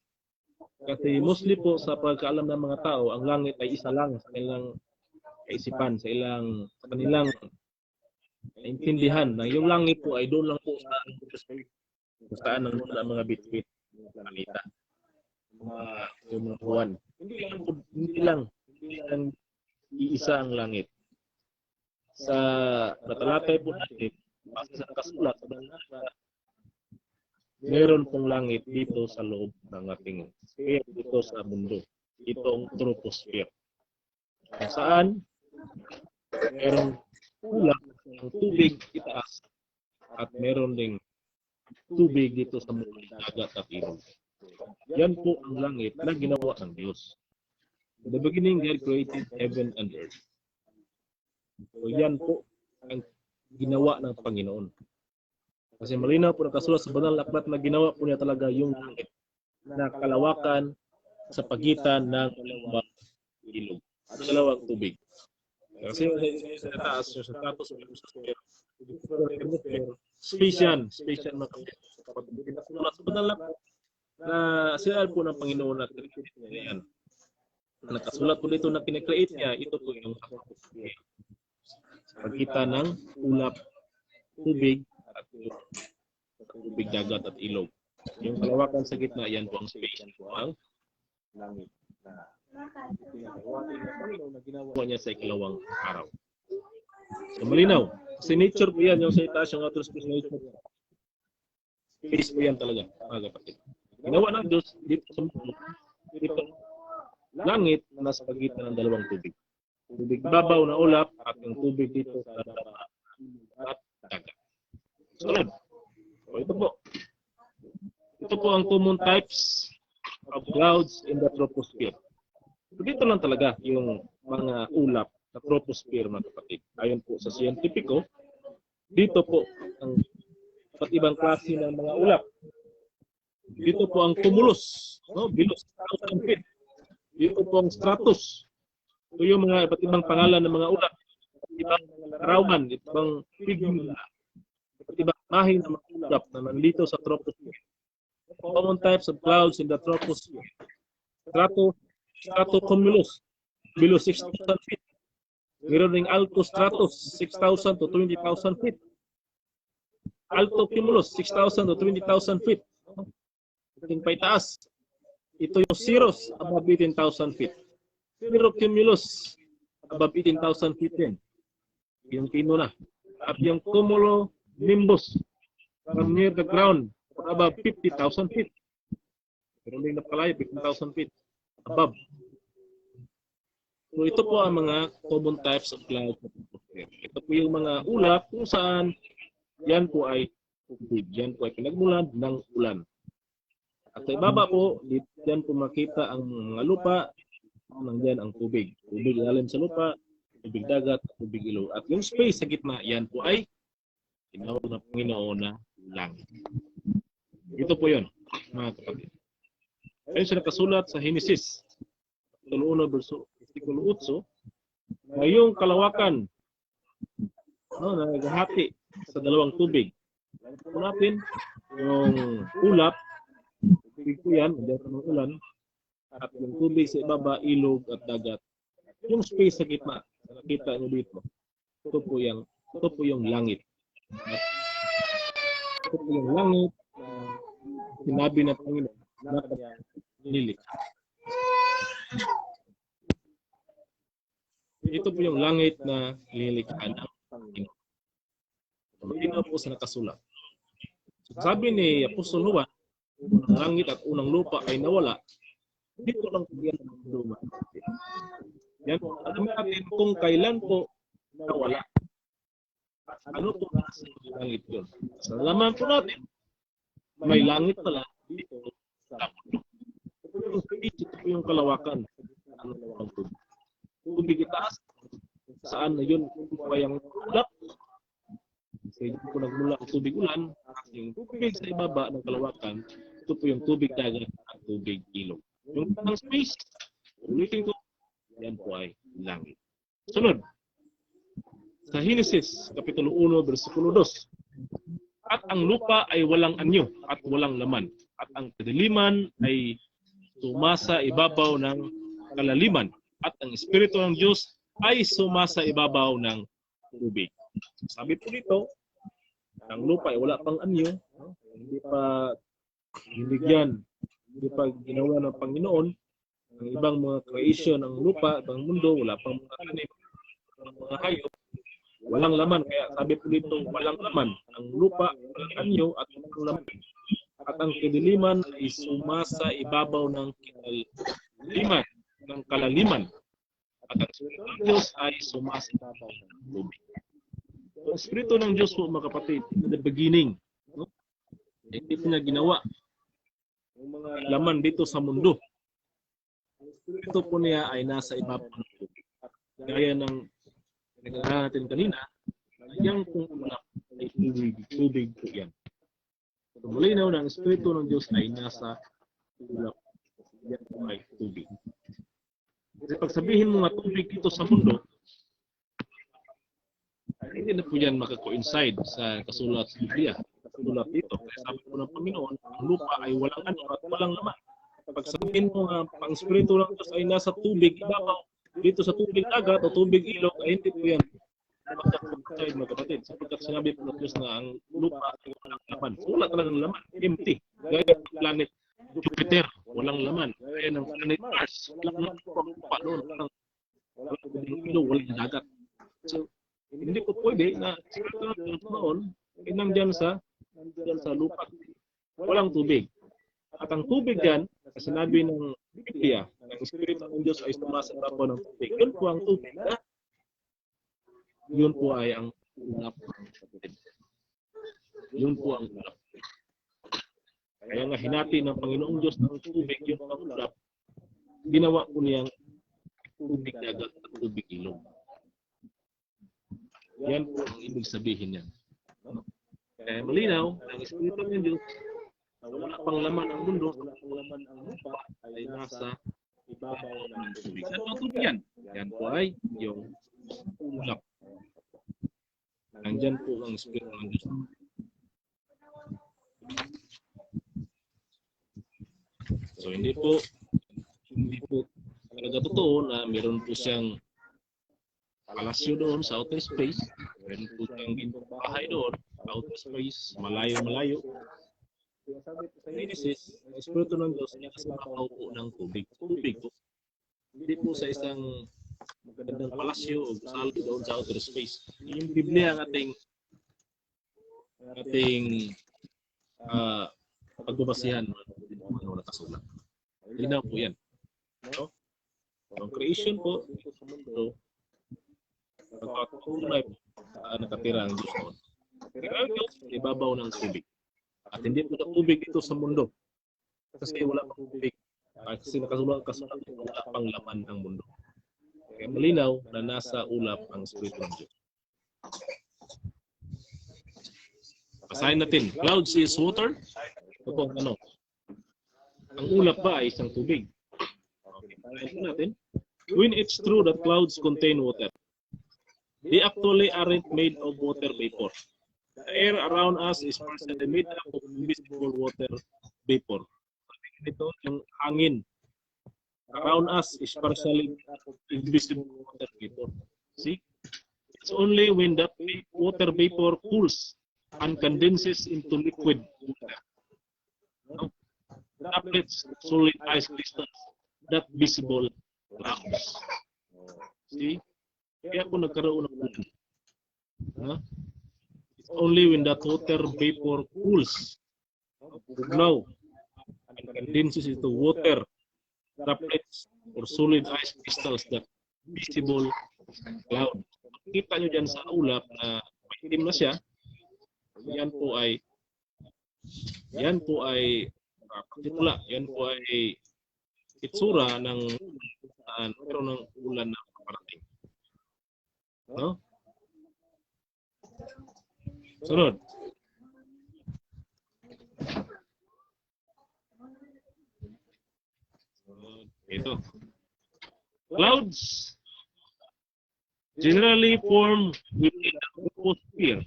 Kasi mostly po sa pagkaalam ng mga tao, ang langit ay isa lang sa kanilang kaisipan, sa kanilang intindihan na yung langit po ay doon lang po sa saan ang mga bituin, planeta, yung mga buwan. Hindi lang iisa ang langit. Sa natalakay po natin, base sa kasulat, meron pong langit dito sa loob ng ating sphere, dito sa mundo. Itong troposphere. Kung saan merong kulang ng tubig itaas at meron ding tubig dito sa mundo, dagat at ilog. Yan po ang langit na ginawa ng Diyos. In the beginning, God created heaven and earth. So yan po ang ginawa ng Panginoon. Kasi malinaw po nakasulat sa banal na aklat na ginawa po niya talaga yung langit na kalawakan sa pagitan ng dalawang ilog, dalawang tubig. Kasi sa taas, sa status, space yan mga kapatid. Nakasulat sa banal na aklat na sinal po ng Panginoon na create niya yan. Nakasulat po dito na kinakreate niya, ito po yung sa pagitan ng ulap, tubig, at tubig, dagat at ilog. Yung kalawakan sa gitna, yan po ang space. Ang langit na pinakawating na Panginoon na ginawa niya sa ikalawang araw. So malinaw. Kasi nature po yan, yung sa itaas, yung outer space nature. Space po yan talaga, mga kapatid. Ginawa ng Diyos dito sa mundo, dito langit na nasa pagitan ng dalawang tubig. Tubig babaw na ulap at yung tubig dito sa dagat at dagat. Sunod. So ito po. Ito po ang common types of clouds in the troposphere. So dito lang talaga yung mga ulap sa troposphere, mga kapatid. Ayon po sa siyentipiko, dito po ang iba't ibang klase ng mga ulap. Dito po ang cumulus, no? Below 6,000 feet. Dito po ang stratus. Ito yung mga iba't ibang pangalan ng mga ulap. Iba't ibang larawan, iba't ibang figura, iba't ibang mahi ng mga ulap na nandito sa troposphere. Common types of clouds in the troposphere. Stratocumulus, below 6,000 feet. Meron ring altostratus, 6,000 to 20,000 feet. Altocumulus, 6,000 to 20,000 feet. Ito paitaas. Ito yung cirrus, above 18,000 feet. Cirrocumulus, above 18,000 feet din. Yung pino na. At yung cumulonimbus, from near the ground, above 50,000 feet. Pero may napakalayo, 15,000 feet. Above. So ito po ang mga common types of clouds. Ito po yung mga ulap kung saan yan po ay tubig. Yan po ay pinagmulan ng ulan. At sa ibaba po, diyan po makita ang mga lupa, nandiyan ang tubig. Tubig ilalim sa lupa, tubig dagat, tubig ilog. At yung space sa gitna, yan po ay tinawag na Panginoon na langit. Ito po yun, mga kapatid. Ayun siya nakasulat sa Genesis, Kapitulo 1, Versikulo 8, na yung kalawakan na naghahati sa dalawang tubig. Ito natin, yung ulap, tubig po yan, nandiyan ng ulan, at yung tubig sa ibaba, ilog at dagat. Yung space sa gitna, nakita nyo dito, ito po yung langit. Ito po yung langit na sinabi ng Panginoon na nilikha. Ito po yung langit na nilikha ng Panginoon. Ito po sa nakasulat. Sabi ni Apostol Juan, unang langit at unang lupa ay nawala. Dito lang po yan ang luma. Yan po, alam natin kung kailan po nawala. Ano po nasa langit yun? Sa laman po natin, may langit pala dito sa mundo. Ito po yung kalawakan. Ang tubig itaas. Saan na yun? Kung yung ulap. Kasi dito po nagmula ang tubig ulan. Yung tubig sa ibaba ng kalawakan, ito po yung tubig dagat at tubig ilog. Yung tanang space, ulitin ko, yan po ay langit. Sunod. Sa Genesis, Kapitulo 1, Versikulo 2. At ang lupa ay walang anyo at walang laman. At ang kadiliman ay sumasa ibabaw ng kalaliman. At ang Espiritu ng Diyos ay sumasa ibabaw ng tubig. Sabi po dito, ang lupa ay wala pang anyo, hindi pa binigyan, hindi pa ginawa ng Panginoon, ang ibang mga creation ng lupa, ibang mundo, wala pang mga tanim, mga hayop, walang laman. Kaya sabi po dito, walang laman. Ang lupa, walang anyo at walang laman. At ang kadiliman ay sumasa ibabaw ng kalaliman. At ang Espiritu ng Diyos ay sumasa ibabaw ng tubig. Ang Espiritu ng Diyos po, mga kapatid, in the beginning, no? Hindi po niya ginawa yung mga laman dito sa mundo. Ang Espiritu po niya ay nasa ibabaw ng tubig. Gaya ng nagagawa natin kanina, yung kung ulap ay tubig po yan. So, malinaw na ang Espiritu ng Diyos ay nasa ulap. Yan po ay tubig. Kasi pag sabihin mo nga tubig dito sa mundo, hindi na po yan makakoincide sa kasulat sa Biblia. Kasulat dito. Kaya sabi po ng Panginoon, ang lupa ay walang ano at walang laman. Pag sabihin mo nga, ang Espiritu ng Diyos ay nasa tubig, ibabaw, dito sa tubig dagat o tubig ilog, ay hindi po yan mag-outside mga kapatid. Sapagkat sinabi po ng Diyos na ang lupa ay walang laman. Wala talagang laman. Empty. Gaya ng planet Jupiter, walang laman. Gaya ng planet Mars, walang lupa doon. Walang dagat. So, hindi po pwede na siguro noon ay nandyan sa lupa. Walang tubig. At ang tubig yan, sinabi ng Biblia, ng Espiritu ng Diyos ay sumasa po ng tubig. Yun po ang tubig. Yun po ay ang ulap. Yun po ang ulap. Kaya nga hinati ng Panginoong Diyos ng tubig, yun ang ulap. Ginawa po niyang tubig dagat at tubig ilog. Yan po ang ibig sabihin niyan. Kaya malinaw, ang Espiritu ng Diyos, wala pang laman ang mundo, wala pang laman ang lupa, ay nasa ibabaw ng tubig. Ano ang tubig yan? Yan po ay yung ulap. Nandyan po ang Espiritu ng Diyos. So hindi po talaga totoo na meron po siyang palasyo doon sa outer space. Meron po siyang gintong bahay doon sa outer space, malayo-malayo. Sabi po sa Genesis, ang Espiritu ng Diyos ay nakasabaw po ng tubig. Tubig po. Hindi po sa isang magandang palasyo o gusali doon sa outer space. Yung Biblia ang ating pagbabasihan ng nakasulat. Linaw po yan. No? Ang creation po sa mundo, pagkakulay po nakatira ang Diyos noon. Pero ang Diyos, ibabaw ng tubig. At hindi po na tubig ito sa mundo. Kasi wala pang tubig. Kasi nakasulat wala pang laman ng mundo. Kaya malinaw na nasa ulap ang Espiritu ng Diyos. Basahin natin. Clouds is water? Ito po ang tanong. Ang ulap ba ay isang tubig? Okay. Basahin natin. When it's true that clouds contain water, they actually aren't made of water vapor. The air around us is partially made up of invisible water vapor. Ito yung hangin. Around us is partially invisible water vapor. See? It's only when that water vapor cools and condenses into liquid water. No? Droplets, solid ice crystals, that visible clouds. See? Kaya po nagkaroon ng ulan. Huh? It's only when that water vapor cools, glow, and condenses into water, droplets, or solid ice crystals, that visible cloud. Kita nyo dyan sa ulap na maitim na siya, yan po ay partikula, yan po ay itsura ng pero ng ulan na parating. No? Sunod. Ito. Clouds generally form within the troposphere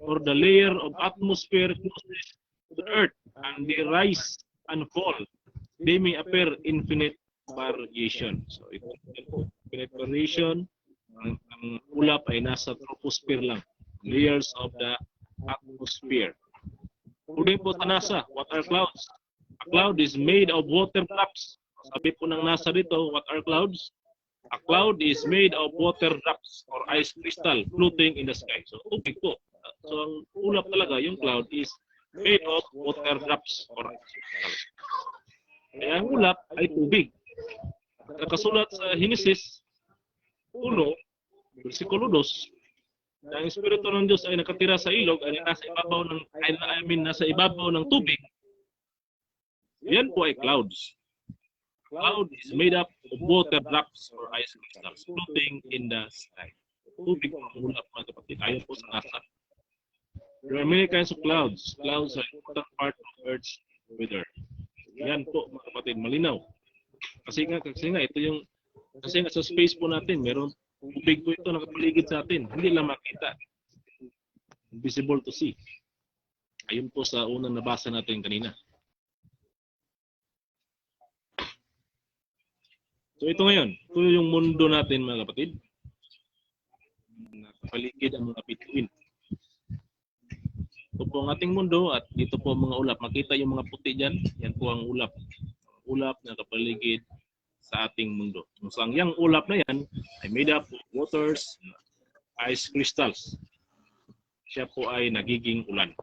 or the layer of atmosphere closest to the earth, and they rise and fall. They may appear infinite variation. So ito infinite variation. Ang ulap ay nasa troposphere lang, layers of the atmosphere. According po sa NASA, what are clouds? A cloud is made of water drops. Sabi po ng NASA dito, what are clouds? A cloud is made of water drops or ice crystal floating in the sky. So tubig po. So ang ulap talaga, yung cloud is made of water drops or ice crystal. Kaya ang ulap ay tubig. Nakasulat sa Genesis 1, versikulo 2, na ang Espiritu ng Diyos ay nakatira sa ilog ay nasa ibabaw ng tubig. Yan po ay clouds. Cloud is made up of water drops or ice crystals floating in the sky. Tubig ang ulap, mga kapatid. Ayon po sa NASA. There are many kinds of clouds. Clouds are an important part of Earth's weather. Yan po, mga kapatid, malinaw. Kasi nga ito yung sa space po natin, meron tubig po ito nakapaligid sa atin. Hindi lang makita. Invisible to see. Ayun po sa unang nabasa natin kanina. So ito ngayon, ito yung mundo natin, mga kapatid. paligid ang mga bituin. Ito po ang ating mundo at dito po ang mga ulap. Makita yung mga puti dyan, yan po ang ulap. Ulap na kapaligid sa ating mundo. So ang yang ulap na yan ay made up of waters, ice crystals. Siya po ay nagiging ulan.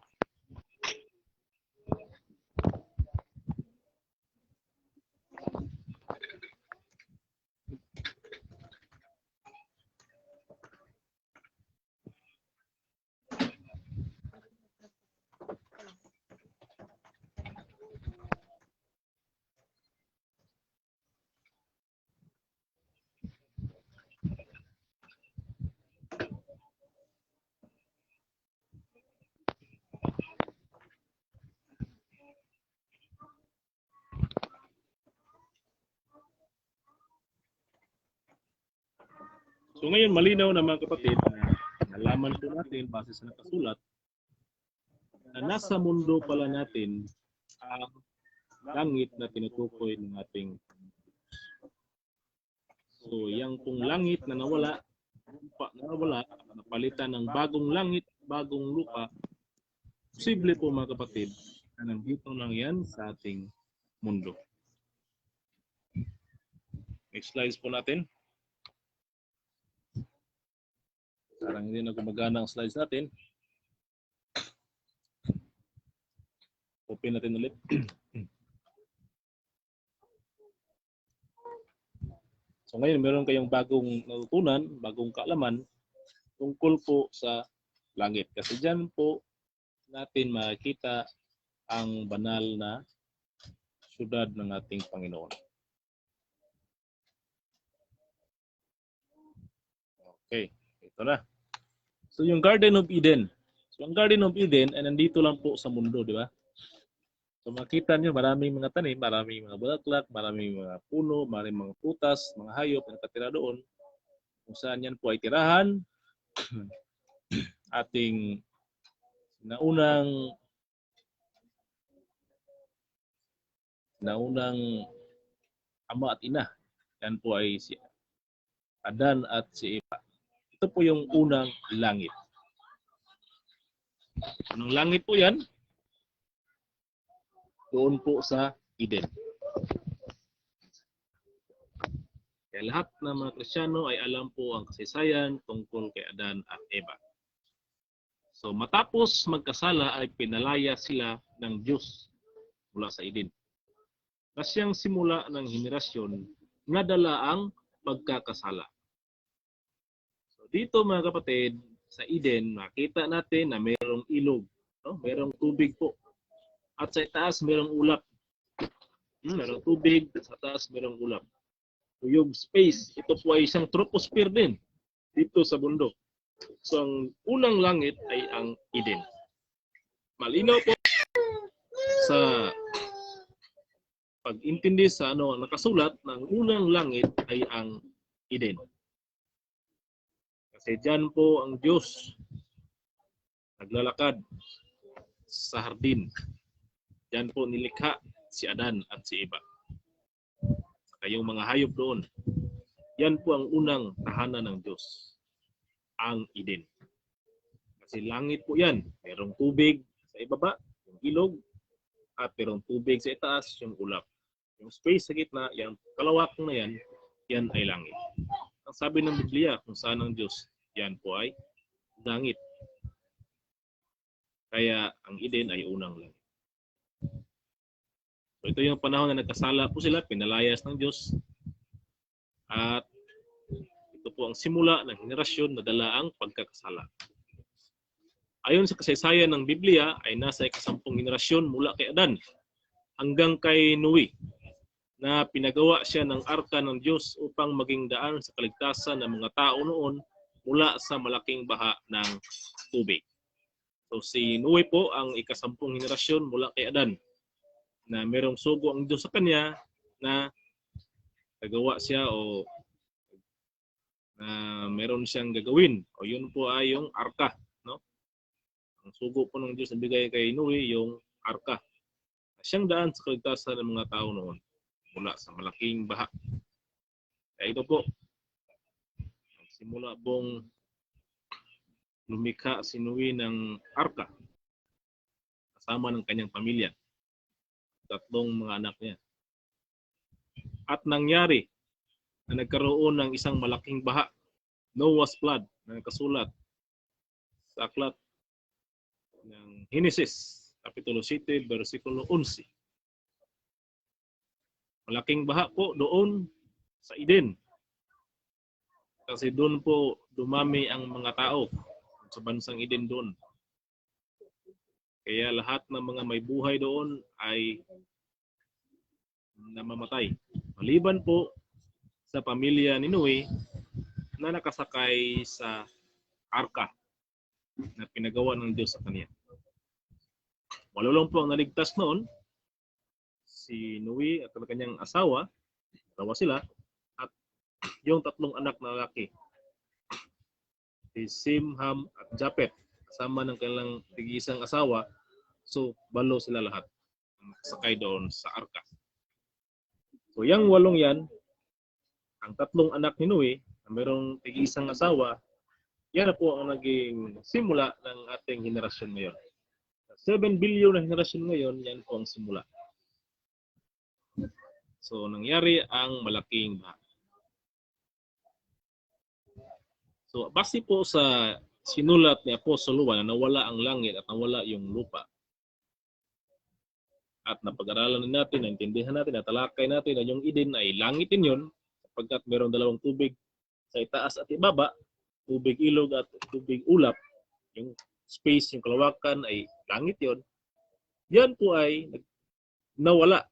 So ngayon malinaw na mga kapatid na nalaman po natin base sa nakasulat na nasa mundo pala natin ang langit na tinutukoy ng ating. So yang pong langit na nawala, lupa na nawala, napalitan ng bagong langit, bagong lupa, posible po mga kapatid na nandito lang yan sa ating mundo. Next slides po natin. Parang hindi na gumagana ang slides natin. Open natin ulit. So ngayon meron kayong bagong natutunan, bagong kaalaman tungkol po sa langit. Kasi dyan po natin makikita ang banal na syudad ng ating Panginoon. Okay. Ito na. So yung Garden of Eden. So ang Garden of Eden ay nandito lang po sa mundo, di ba? So makita niyo maraming mga tanim, maraming mga bulaklak, maraming mga puno, maraming mga putas, mga hayop na nakatira doon. Kung saan yan po ay tirahan ating naunang ama at ina. Yan po ay si Adan at si Eva. Ito po yung unang langit. Anong langit po yan? Doon po sa Eden. Kaya lahat ng mga Kristiyano ay alam po ang kasaysayan tungkol kay Adan at Eva. So matapos magkasala ay pinalaya sila ng Diyos mula sa Eden. Kasi ang simula ng henerasyon, nadala ang pagkakasala. Dito mga kapatid, sa Eden, makita natin na mayroong ilog, no? Mayroong tubig po. At sa itaas, mayroong ulap. Mayroong tubig, sa taas, mayroong ulap. So, yung space, ito po ay isang troposphere din dito sa bundok. So, ang unang langit ay ang Eden. Malinaw po sa pag-intindi sa ang nakasulat ng unang langit ay ang Eden. Kasi dyan po ang Diyos naglalakad sa hardin. Dyan po nilikha si Adan at si Eva. Kayong mga hayop doon. Yan po ang unang tahanan ng Diyos. Ang Eden. Kasi langit po yan. Merong tubig sa ibaba, yung ilog, at merong tubig sa itaas, yung ulap. Yung space sa gitna, yung kalawak na yan, yan ay langit. Ang sabi ng Biblia kung saan ang Diyos, yan po ay langit. Kaya ang Eden ay unang langit. So ito yung panahon na nagkasala po sila, pinalayas ng Diyos. At ito po ang simula ng henerasyon na dala ang pagkakasala. Ayon sa kasaysayan ng Biblia ay nasa ikasampung henerasyon mula kay Adan hanggang kay Noe na pinagawa siya ng arka ng Diyos upang maging daan sa kaligtasan ng mga tao noon mula sa malaking baha ng tubig. So si Noe po ang ikasampung henerasyon mula kay Adan na merong sugo ang Diyos sa kanya na gagawa siya o na meron siyang gagawin. O yun po ay yung arka. No? Ang sugo po ng Diyos na bigay kay Noe yung arka. Siyang daan sa kaligtasan ng mga tao noon mula sa malaking baha. Kaya ito po, simula pong lumikha si Noe ng arka kasama ng kanyang pamilya, 3 mga anak niya. At nangyari na nagkaroon ng isang malaking baha, Noah's flood, na nakasulat sa aklat ng Genesis, Kapitulo 7, versikulo 11. Malaking baha po doon sa Eden. Kasi doon po dumami ang mga tao sa bansang Eden doon. Kaya lahat ng mga may buhay doon ay namamatay. Maliban po sa pamilya ni Noe na nakasakay sa arka na pinagawa ng Diyos sa kanya. Walulong po ang naligtas noon, si Noe at ang kanyang asawa, tawa sila, at yung 3 anak na lalaki, si Sim, Ham, at Japet, kasama ng kanilang tig-isang asawa. So, balo sila lahat sakay doon sa arka. So, yung 8 yan, ang 3 anak ni Noe, na mayroong tig-isang asawa, yan na po ang naging simula ng ating henerasyon ngayon. 7 billion na henerasyon ngayon, yan po ang simula. So, nangyari ang malaking baha. So, base po sa sinulat ni Apostol Juan na nawala ang langit at nawala yung lupa. At napag-aralan natin, naintindihan natin, natalakay natin na yung Eden ay langit din yun, sapagkat mayroong 2 tubig sa itaas at ibaba, tubig ilog at tubig ulap. Yung space, yung kalawakan ay langit yon. Yan po ay nawala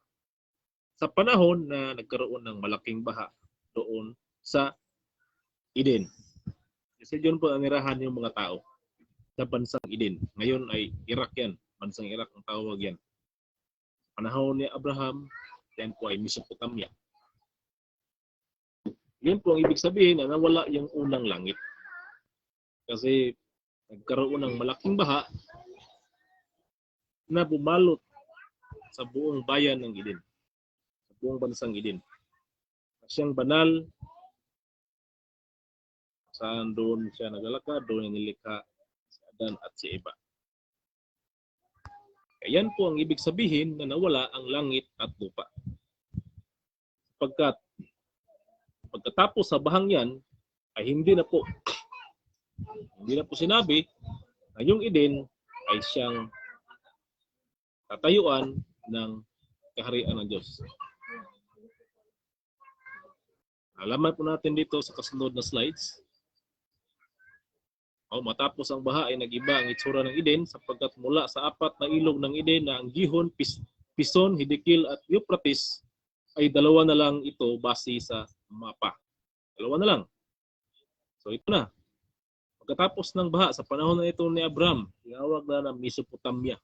sa panahon na nagkaroon ng malaking baha doon sa Eden. Kasi yun po ang nirahan yung mga tao sa bansang Eden. Ngayon ay Iraq yan. Bansang Iraq ang tawag yan. Panahon ni Abraham, yan po ay Mesopotamia. Yun po ang ibig sabihin na nawala yung unang langit. Kasi nagkaroon ng malaking baha na bumalot sa buong bayan ng Eden. Sa buong bansang Eden. Siyang banal, saan doon siya naglalakad, doon nilikha si Adan at si Eva. Yan po ang ibig sabihin na nawala ang langit at lupa. Sapagkat pagkatapos sa bahang yan, ay hindi na po sinabi na yung Eden ay siyang tatayuan ng kaharian ng Diyos. Alaman po natin dito sa kasunod na slides. Matapos ang baha ay nag-iba ang itsura ng Eden sapagkat mula sa 4 na ilog ng Eden na ang Gihon, Pison, Hiddekel at Euphrates ay 2 na lang ito base sa mapa. 2 na lang. So ito na. Pagkatapos ng baha sa panahon na ito ni Abraham, tinawag na ng Mesopotamia.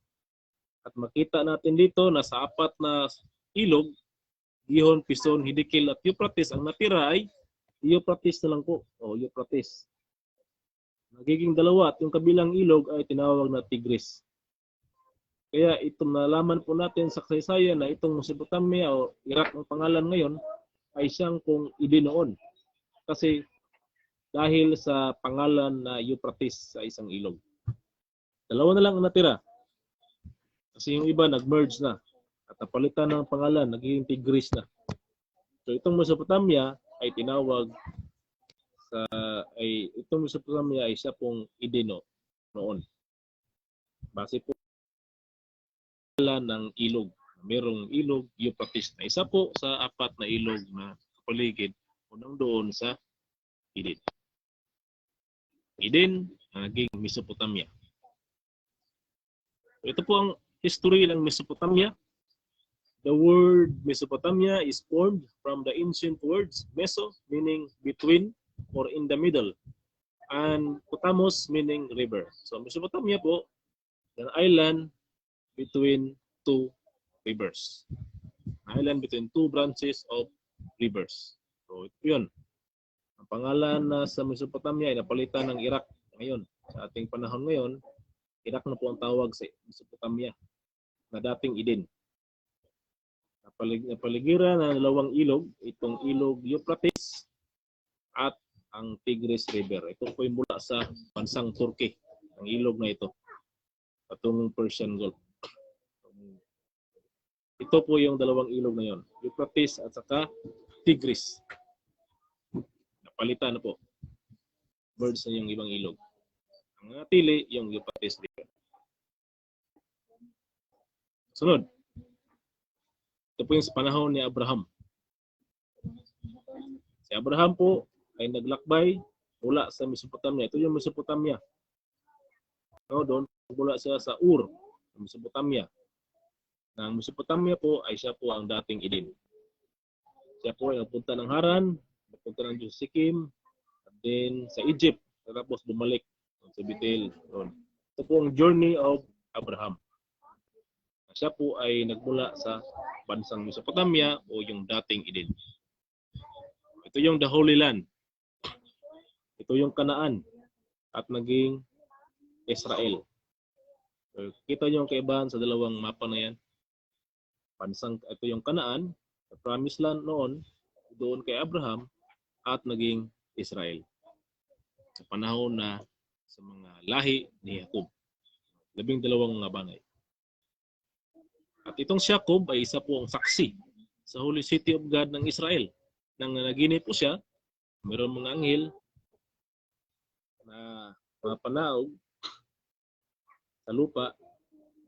At makita natin dito na sa 4 na ilog, Gihon, Pison, Hiddekel at Euphrates, ang natira ay Euphrates na lang po. Euphrates. Nagiging 2 at yung kabilang ilog ay tinawag na Tigris. Kaya itong nalaman po natin sa kasaysayan na itong Mesopotamia o Iraq ang pangalan ngayon ay siyang pong Eden noon. Kasi dahil sa pangalan na Euphrates sa isang ilog. 2 na lang ang natira. Kasi yung iba nag-merge na at napalitan ng pangalan, naging Tigris na. So itong Mesopotamia ay tinawag itong Mesopotamia ay siya pong Eden noon. Base po ng ilog. Merong ilog, Euphrates na isa po sa 4 na ilog na kapaligid unang doon sa Eden. Eden na naging Mesopotamia. Ito po ang history ng Mesopotamia. The word Mesopotamia is formed from the ancient words Meso meaning between or in the middle, and Potamos meaning river. So Mesopotamia po, an island between 2 rivers. An island between 2 branches of rivers. So ito yun. Ang pangalan na sa Mesopotamia ay napalitan ng Iraq ngayon. Sa ating panahon ngayon, Iraq na po ang tawag sa Mesopotamia na dating Eden. Napaligiran ng 2 ilog, itong ilog Euphrates at ang Tigris River. Ito po yung mula sa bansang Turkey, ang ilog na ito, patungong Persian Gulf. Ito po yung dalawang ilog na yon, Euphrates at saka Tigris. Napalitan na po. Birds na yung ibang ilog. Ang natili yung Euphrates River. Sunod. Ito po yung sa panahon ni Abraham. Si Abraham po ay naglakbay mula sa Mesopotamia. Ito yung Mesopotamia. No, doon mula siya sa Ur, Mesopotamia. Ang Mesopotamia po ay siya po ang dating Eden. Siya po ay napunta ng Haran, napunta ng Sikkim, at then sa Egypt, tapos bumalik sa Bethel. Ito po ang journey of Abraham. Siya po ay nagmula sa bansang Mesopotamia o yung dating Eden. Ito yung the Holy Land. Ito yung Kanaan at naging Israel. So, kita niyo ang kaibahan sa dalawang mapa na yan. Ito yung Kanaan, the promised land noon, doon kay Abraham, at naging Israel. Sa panahon na sa mga lahi ni Jacob. 12 mga bangay. At itong si Jacob ay isa po ang saksi sa Holy City of God ng Israel. Nang nanaginip po siya, mayroon mga anghel na mga panaog sa lupa,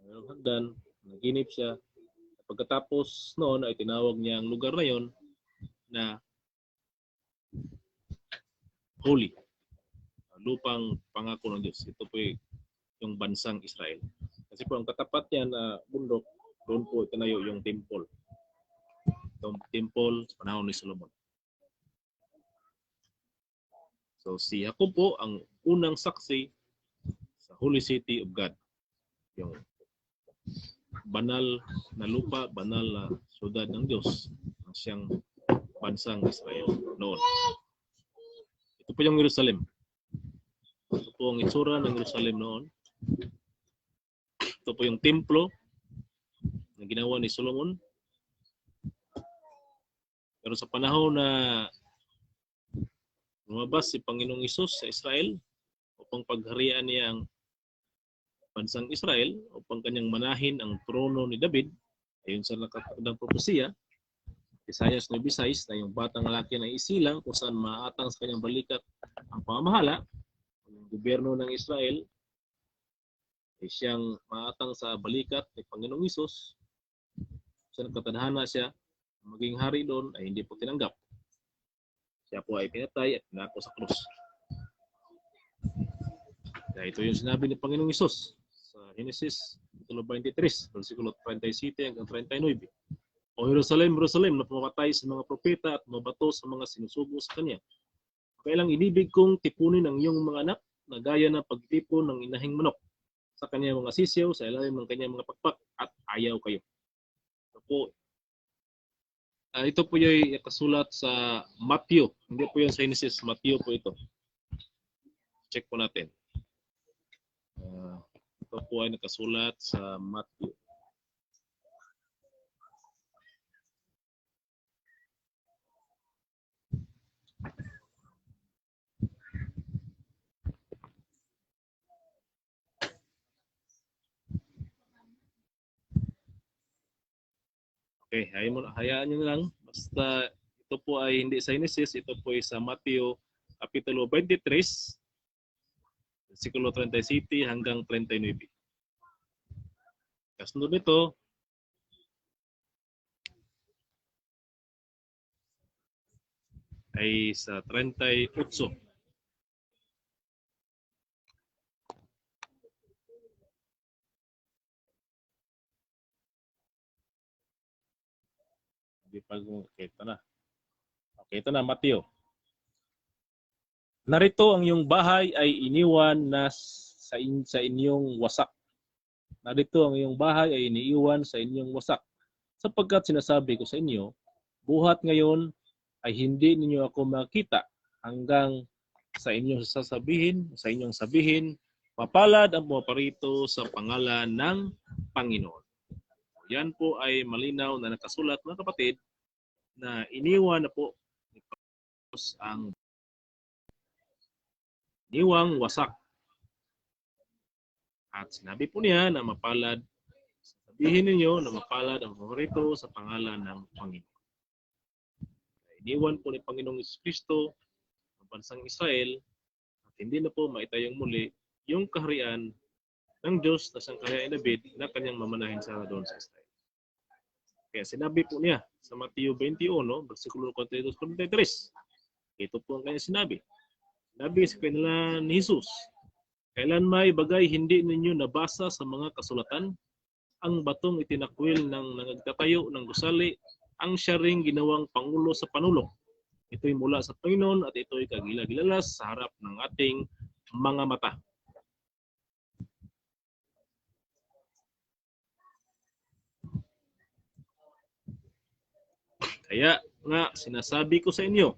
mayroong hagdan, naginip siya. Pagkatapos noon ay tinawag niya ang lugar na yon na Holy, lupang pangako ng Diyos. Ito po yung bansang Israel. Kasi po ang katapat niya na bundok, doon po itinayo yung temple. Itong temple sa panahon ni Solomon. So si Jacob po ang unang saksi sa Holy City of God. Yung banal na lupa, banal na syudad ng Diyos, ang siyang bansang Israel noon. Ito po yung Jerusalem. Ito po ang itsura ng Jerusalem noon. Ito po yung templo na ginawa ni Solomon. Pero sa panahon na lumabas si Panginoong Hesus sa Israel upang pagharian niya ang bansang Israel upang kanyang manahin ang trono ni David, ayon sa nakatagdang propesiya, Isaias 9:6, na yung batang lalaki na isilang kung saan maatang sa kanyang balikat ang pamamahala, ang gobyerno ng Israel, ay siyang maatang sa balikat ni Panginoong Hesus. Sa nakatadhana siya, maging hari doon ay hindi po tinanggap. Siya po ay pinatay at pinako sa krus. Kaya ito yung sinabi ni Panginoong Hesus sa Genesis 23, versikulo 37 hanggang 39. O Jerusalem, Jerusalem, na pumatay sa mga propeta at mabato sa mga sinusugo sa kanya. Kailang inibig kong tipunin ang iyong mga anak na gaya ng pagtipon ng inahing manok sa kanyang mga sisiyaw sa ilalim ng kanyang mga pakpak at ayaw kayo. Ito po yung kasulat sa Matthew. Hindi po yung sa Genesis. Matthew po ito. Check po natin. Ito po ay nakasulat sa Matthew. Okay, hayaan nyo lang. Basta ito po ay hindi sa Genesis, ito po ay sa Matthew Kapitulo 23, versikulo 37 hanggang 39. Kasunod nito, ay sa 38. Okay, ito na. Okay, ito na, Matthew. Narito ang iyong bahay ay iniwan na sa inyong wasak. Narito ang iyong bahay ay iniiwan sa inyong wasak. Sapagkat sinasabi ko sa inyo, buhat ngayon ay hindi ninyo ako makita hanggang sa inyong sabihin, mapalad ang pumaparito sa pangalan ng Panginoon. Yan po ay malinaw na nakasulat, mga kapatid, na iniwan na po ni Panginoon ang iniwang wasak. At sinabi po niya na mapalad, sabihin ninyo na mapalad ang paborito sa pangalan ng Panginoon. Iniwan po ni Panginoong Kristo ang bansang Israel at hindi na po maitayong muli yung kaharian ng Diyos na siyang kaharian ni David na kanyang mamanahin sa doon sa Israel. Kaya sinabi po niya sa Mateo 21, versikulo 42-43, ito po ang kanyang sinabi. Sinabi sa kanila ni Jesus, kailan may bagay hindi ninyo nabasa sa mga kasulatan? Ang batong itinakwil ng nagtatayo ng gusali, ang siya ring ginawang pangulo sa panulok. Ito'y mula sa Panginoon at ito'y kagila-gilalas sa harap ng ating mga mata. Kaya nga sinasabi ko sa inyo,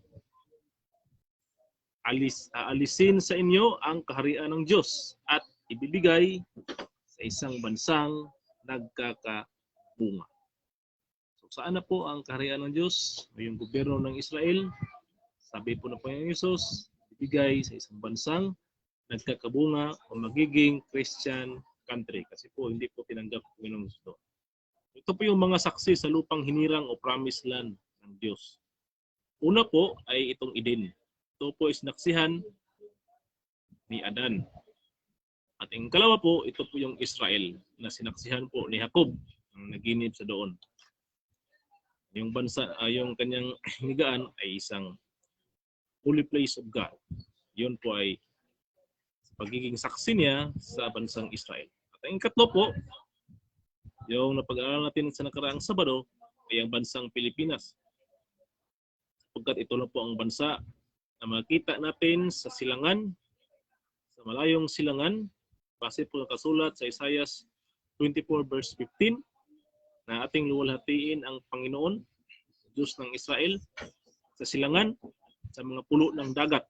aalisin sa inyo ang kaharian ng Diyos at ibibigay sa isang bansang nagkakabunga. So saan na po ang kaharian ng Diyos o yung gobyerno ng Israel? Sabi po ng Panginoon Hesus, ibigay sa isang bansang nagkakabunga o magiging Christian country. Kasi po hindi po tinanggap ng Panginoon Hesus doon. Ito po yung mga saksi sa lupang hinirang o promised land ng Diyos. Una po ay itong Eden. Ito po is naksihan ni Adan. At ang kalawa po, ito po yung Israel na sinaksihan po ni Jacob ang naginip sa doon. Yung bansa, yung kanyang higaan ay isang holy place of God. Yun po ay pagiging saksi niya sa bansang Israel. At ang ikatlo po, yung napag-aaral natin sa nakaraang Sabado ay ang bansang Pilipinas. Sapagkat ito lang po ang bansa na makita natin sa silangan, sa malayong silangan, base po nakasulat sa Isaiah 24 verse 15, na ating luwalhatiin ang Panginoon, Diyos ng Israel, sa silangan, sa mga pulo ng dagat.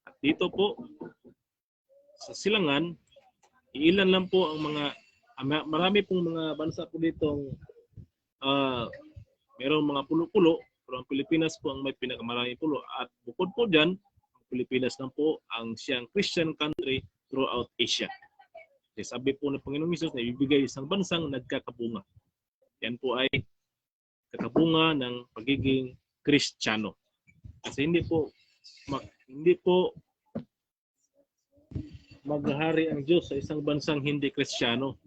At dito po, sa silangan, iilan lang po ang mga, marami pong mga bansa po ditong mayroong mga pulo-pulo, pero ang Pilipinas po ang may pinakamaraming pulo. At bukod po dyan, ang Pilipinas lang po ang siyang Christian country throughout Asia. Kasi sabi po ng Panginoong Hesus na ibibigay isang bansang nagkakabunga. Yan po ay kakabunga ng pagiging Kristiyano. Kasi hindi po maghahari ang Diyos sa isang bansang hindi Kristiyano.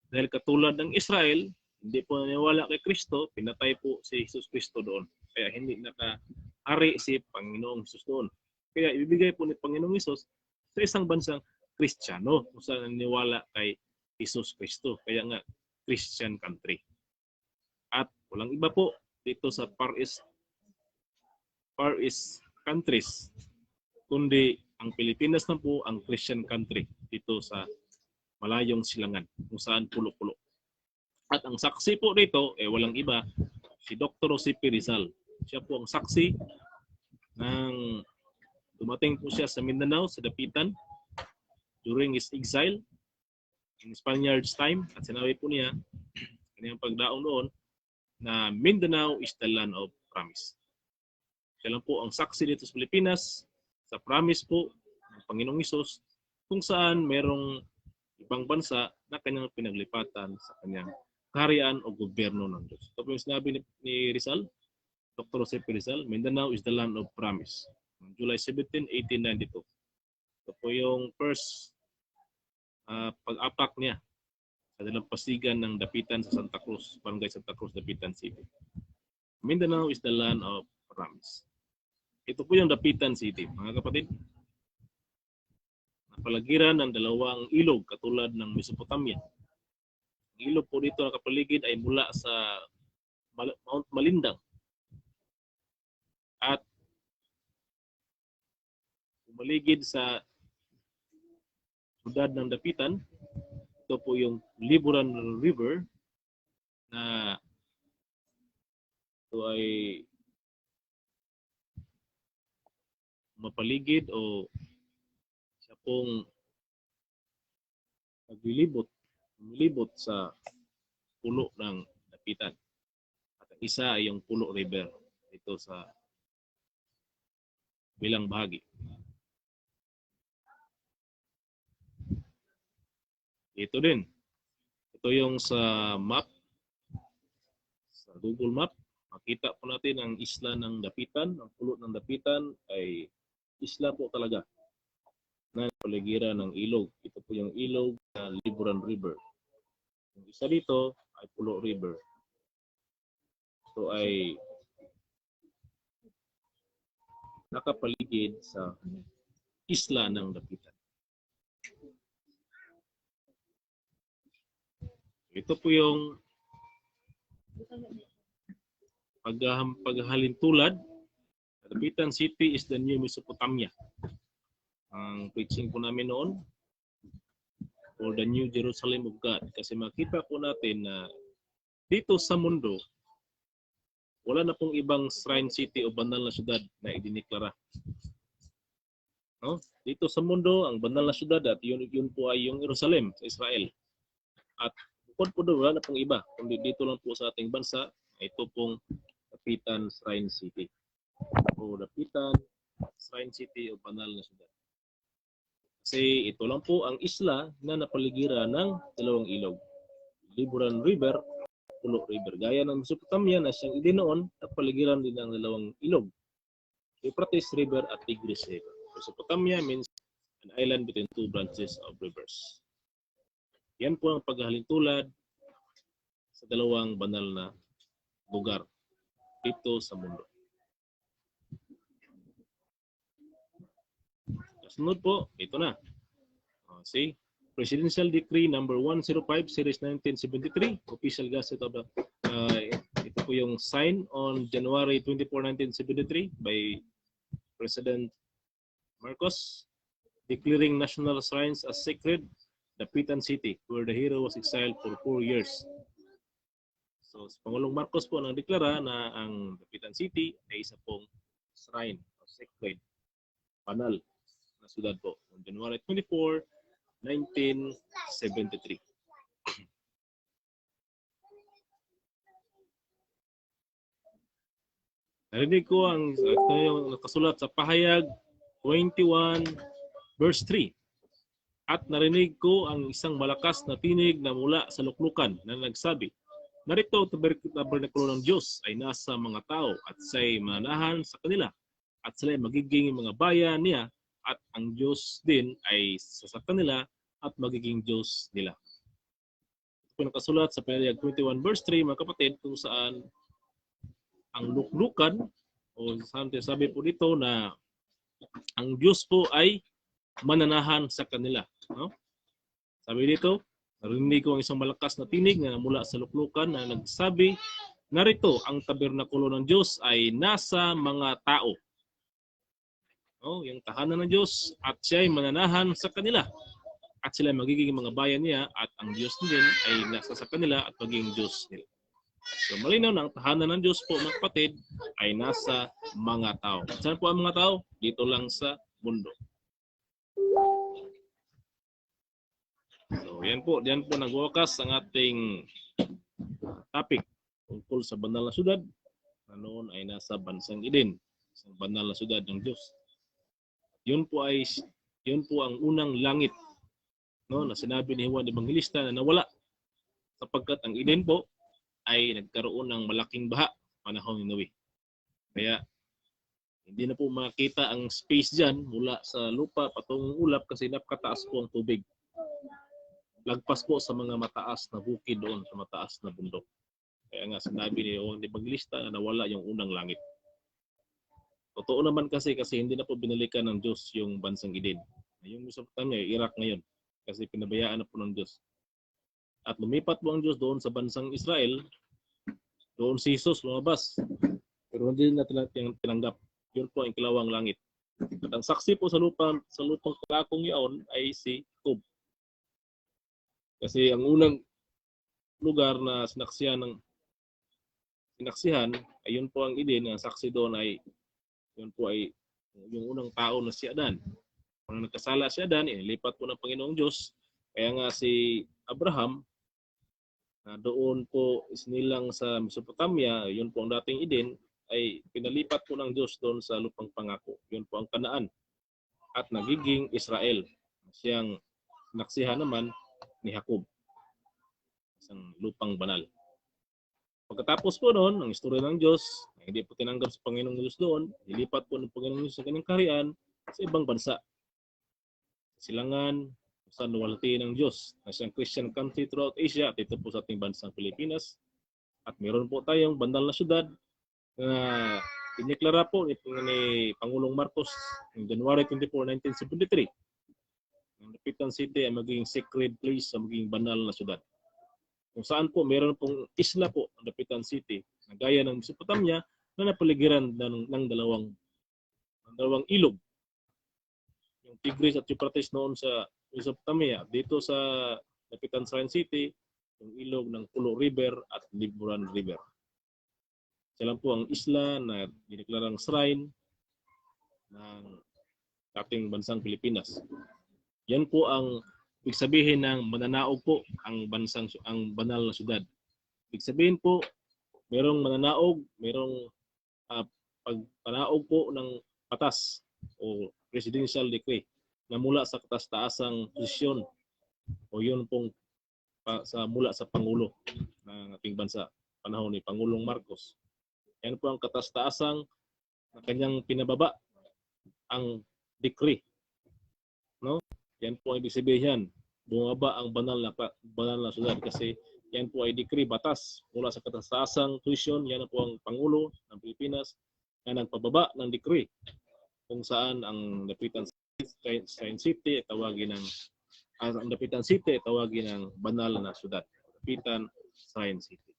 Dahil katulad ng Israel, hindi po naniwala kay Kristo, pinatay po si Jesus Kristo doon. Kaya hindi nakahari si Panginoong Hesus doon. Kaya ibibigay po ni Panginoong Hesus sa isang bansang Kristiyano kung saan naniwala kay Jesus Kristo. Kaya nga, Christian country. At walang iba po dito sa Far East countries, kundi ang Pilipinas na po ang Christian country dito sa malayong silangan kung saan pulo-pulo. At ang saksi po dito walang iba, si Dr. Jose P. Rizal. Siya po ang saksi ng dumating po siya sa Mindanao, sa Dapitan, during his exile in Spaniards time. At sinabi po niya, kanyang pagdaong doon, na Mindanao is the land of promise. Siya lang po ang saksi dito sa Pilipinas, sa promise po ng Panginoong Hesus, kung saan merong ibang bansa na kanyang pinaglipatan sa kanyang kaharian o gobyerno ng Diyos. Ito po yung sinabi ni Rizal, Dr. Jose P. Rizal, Mindanao is the land of promise. July 17, 1892. Ito po yung first pag-apak niya sa dalampasigan ng Dapitan sa Santa Cruz, Barangay Santa Cruz, Dapitan City. Mindanao is the land of promise. Ito po yung Dapitan City, mga kapatid. Napalagiran ng dalawang ilog katulad ng Mesopotamia. Ang ilog po dito na kapaligid ay mula sa Mount Malindang at umaligid sa siyudad ng Dapitan. Ito po yung Liburan River na ito ay mapaligid o siya pong lumilibot sa pulo ng Dapitan. At ang isa ay yung Pulo River ito sa bilang bahagi. Ito din. Ito yung sa map, sa Google Map. Makita po natin ang isla ng Dapitan. Ang pulot ng Dapitan ay isla po talaga na paligiran ng ilog. Ito po yung ilog na Liburan River. Yung isa dito ay Pulo River. Ito ay nakapaligid sa isla ng Dapitan. Ito po yung paghalintulad. Dapitan City is the new Mesopotamia. Ang preaching po namin noon, for the New Jerusalem of God. Kasi makita po natin na dito sa mundo, wala na pong ibang shrine city o banal na syudad na idiniklara. No? Dito sa mundo, ang banal na syudad at yun po ay yung Jerusalem sa Israel. At bukod po doon, wala na pong iba. Kundi dito lang po sa ating bansa, ito pong Dapitan Shrine City. O Dapitan Shrine City o banal na syudad. Kasi ito lang po ang isla na napaligiran ng dalawang ilog. Liburan River, Pulo River. Gaya ng Mesopotamia na siyang idinoon at paligiran din ng dalawang ilog. Euphrates River at Tigris River. Mesopotamia means an island between two branches of rivers. Yan po ang paghalintulad sa dalawang banal na lugar dito sa mundo. Sunod po, ito na. See, Presidential Decree number 105 series 1973, Official Gazette of the ito po yung sign on January 24, 1973 by President Marcos, declaring national shrines as sacred, Dapitan City, where the hero was exiled for 4 years. So, si Pangulong Marcos po nang deklara na ang Dapitan City ay isa pong shrine o sacred, banal na siyudad po on January 24, 1973. Narinig ko ang yung nakasulat sa Pahayag 21 verse 3. At narinig ko ang isang malakas na tinig na mula sa luklukan na nagsabi, narito tabernakulo ng Diyos ay nasa mga tao at siya'y manahan sa kanila at sila'y magiging mga bayan niya at ang Diyos din ay sa kanila at magiging Diyos nila. Ito po nakasulat sa Pahayag 21 verse 3, mga kapatid, kung saan ang luklukan o sabi po dito na ang Diyos po ay mananahan sa kanila. No? Sabi dito, narinig ko ang isang malakas na tinig na mula sa luklukan na nagsabi, narito ang tabernakulo ng Diyos ay nasa mga tao. Oh, yung tahanan ng Diyos at siya ay mananahan sa kanila at sila magiging mga bayan niya at ang Diyos din ay nasa sa kanila at magiging Diyos nila. So malinaw na ang tahanan ng Diyos po mga kapatid ay nasa mga tao. Saan po ang mga tao? Dito lang sa mundo. So yan po nagwakas ang ating topic tungkol sa banal na syudad na noon ay nasa bansang Eden, isang banal na syudad ng Diyos. Yun po ang unang langit, no, na sinabi ni Juan Evangelista na nawala sapagkat ang Eden po ay nagkaroon ng malaking baha panahon ni Noe. Kaya hindi na po makita ang space dyan mula sa lupa patungong ulap kasi napakataas po ang tubig. Lagpas po sa mga mataas na bukid doon sa mataas na bundok. Kaya nga sinabi ni Juan Evangelista na nawala yung unang langit. Totoo naman kasi hindi na po binalikan ng Diyos yung bansang Eden. Yung Mesopotamia, Iraq ngayon. Kasi pinabayaan na po ng Diyos. At lumipat po ang Diyos doon sa bansang Israel. Doon si Jesus lumabas. Pero hindi na tinanggap. Yun po ang ikalawang langit. At ang saksi po sa lupang kalakong yaon ay si Jacob. Kasi ang unang lugar na sinaksihan ayun po ang Eden. Ang saksi doon ay yun po ay yung unang tao na si Adan. Kung nagkasala si Adan, inilipat po ng Panginoong Diyos. Kaya nga si Abraham, na doon po isinilang sa Mesopotamia, yun po ang dating Eden, ay pinalipat po ng Diyos doon sa lupang pangako. Yun po ang Kanaan. At nagiging Israel. Siyang naksihan naman ni Jacob. Isang lupang banal. Pagkatapos po noon, ang istorya ng Diyos, na hindi po tinanggap sa Panginoong Diyos doon, nilipat po ng Panginoong Diyos sa kanyang kaharian sa ibang bansa. Silangan, sa nuwalhati ng Diyos na isang Christian country throughout Asia at ito po sa ating bansang Pilipinas. At meron po tayong banal na syudad na iniklara po ni Pangulong Marcos noong January 24, 1973. Ang Dapitan City ay magiging sacred place sa magiging banal na syudad. Kung saan po meron pong isla po ang Dapitan City na gaya ng Mesopotamia na napaligiran ng dalawang ilog. Yung Tigris at Euphrates noon sa Mesopotamia, dito sa Dapitan Shrine City, yung ilog ng Pulo River at Liburan River. Sila po ang isla na dineklarang shrine ng ating bansang Pilipinas. Yan po ang ibig sabihin ng mananaog po ang banal na syudad. Ibig sabihin po, merong mananaog, merong pagpanaog po ng patas o presidential decree na mula sa kataas-taasang posisyon o yun pong mula sa Pangulo ng ating bansa, panahon ni Pangulong Marcos. Yan po ang kataas-taasang na kanyang pinababa ang decree. No? Yan po ay ibig sabihin, bumaba ang banal na syudad kasi yan po ay decree, batas mula sa kataas-taasang posisyon. Yan po ang Pangulo ng Pilipinas na nagpababa ng decree kung saan ang Dapitan Shrine City ay tawagin ng banal na syudad, Dapitan Shrine City.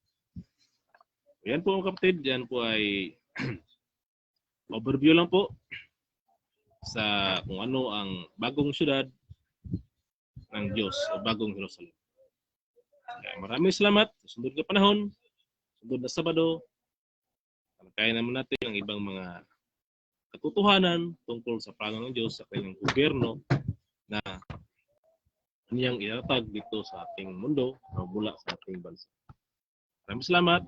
Yan po mga kapatid, yan po ay overview lang po sa kung ano ang bagong syudad ng Diyos o bagong Jerusalem. Maraming salamat. Sunod na panahon, sunod na Sabado, kaya naman natin ang ibang mga katotohanan tungkol sa plano ng Diyos sa kanyang gobyerno na niyang itatag dito sa ating mundo o mula sa ating bansa. Maraming salamat.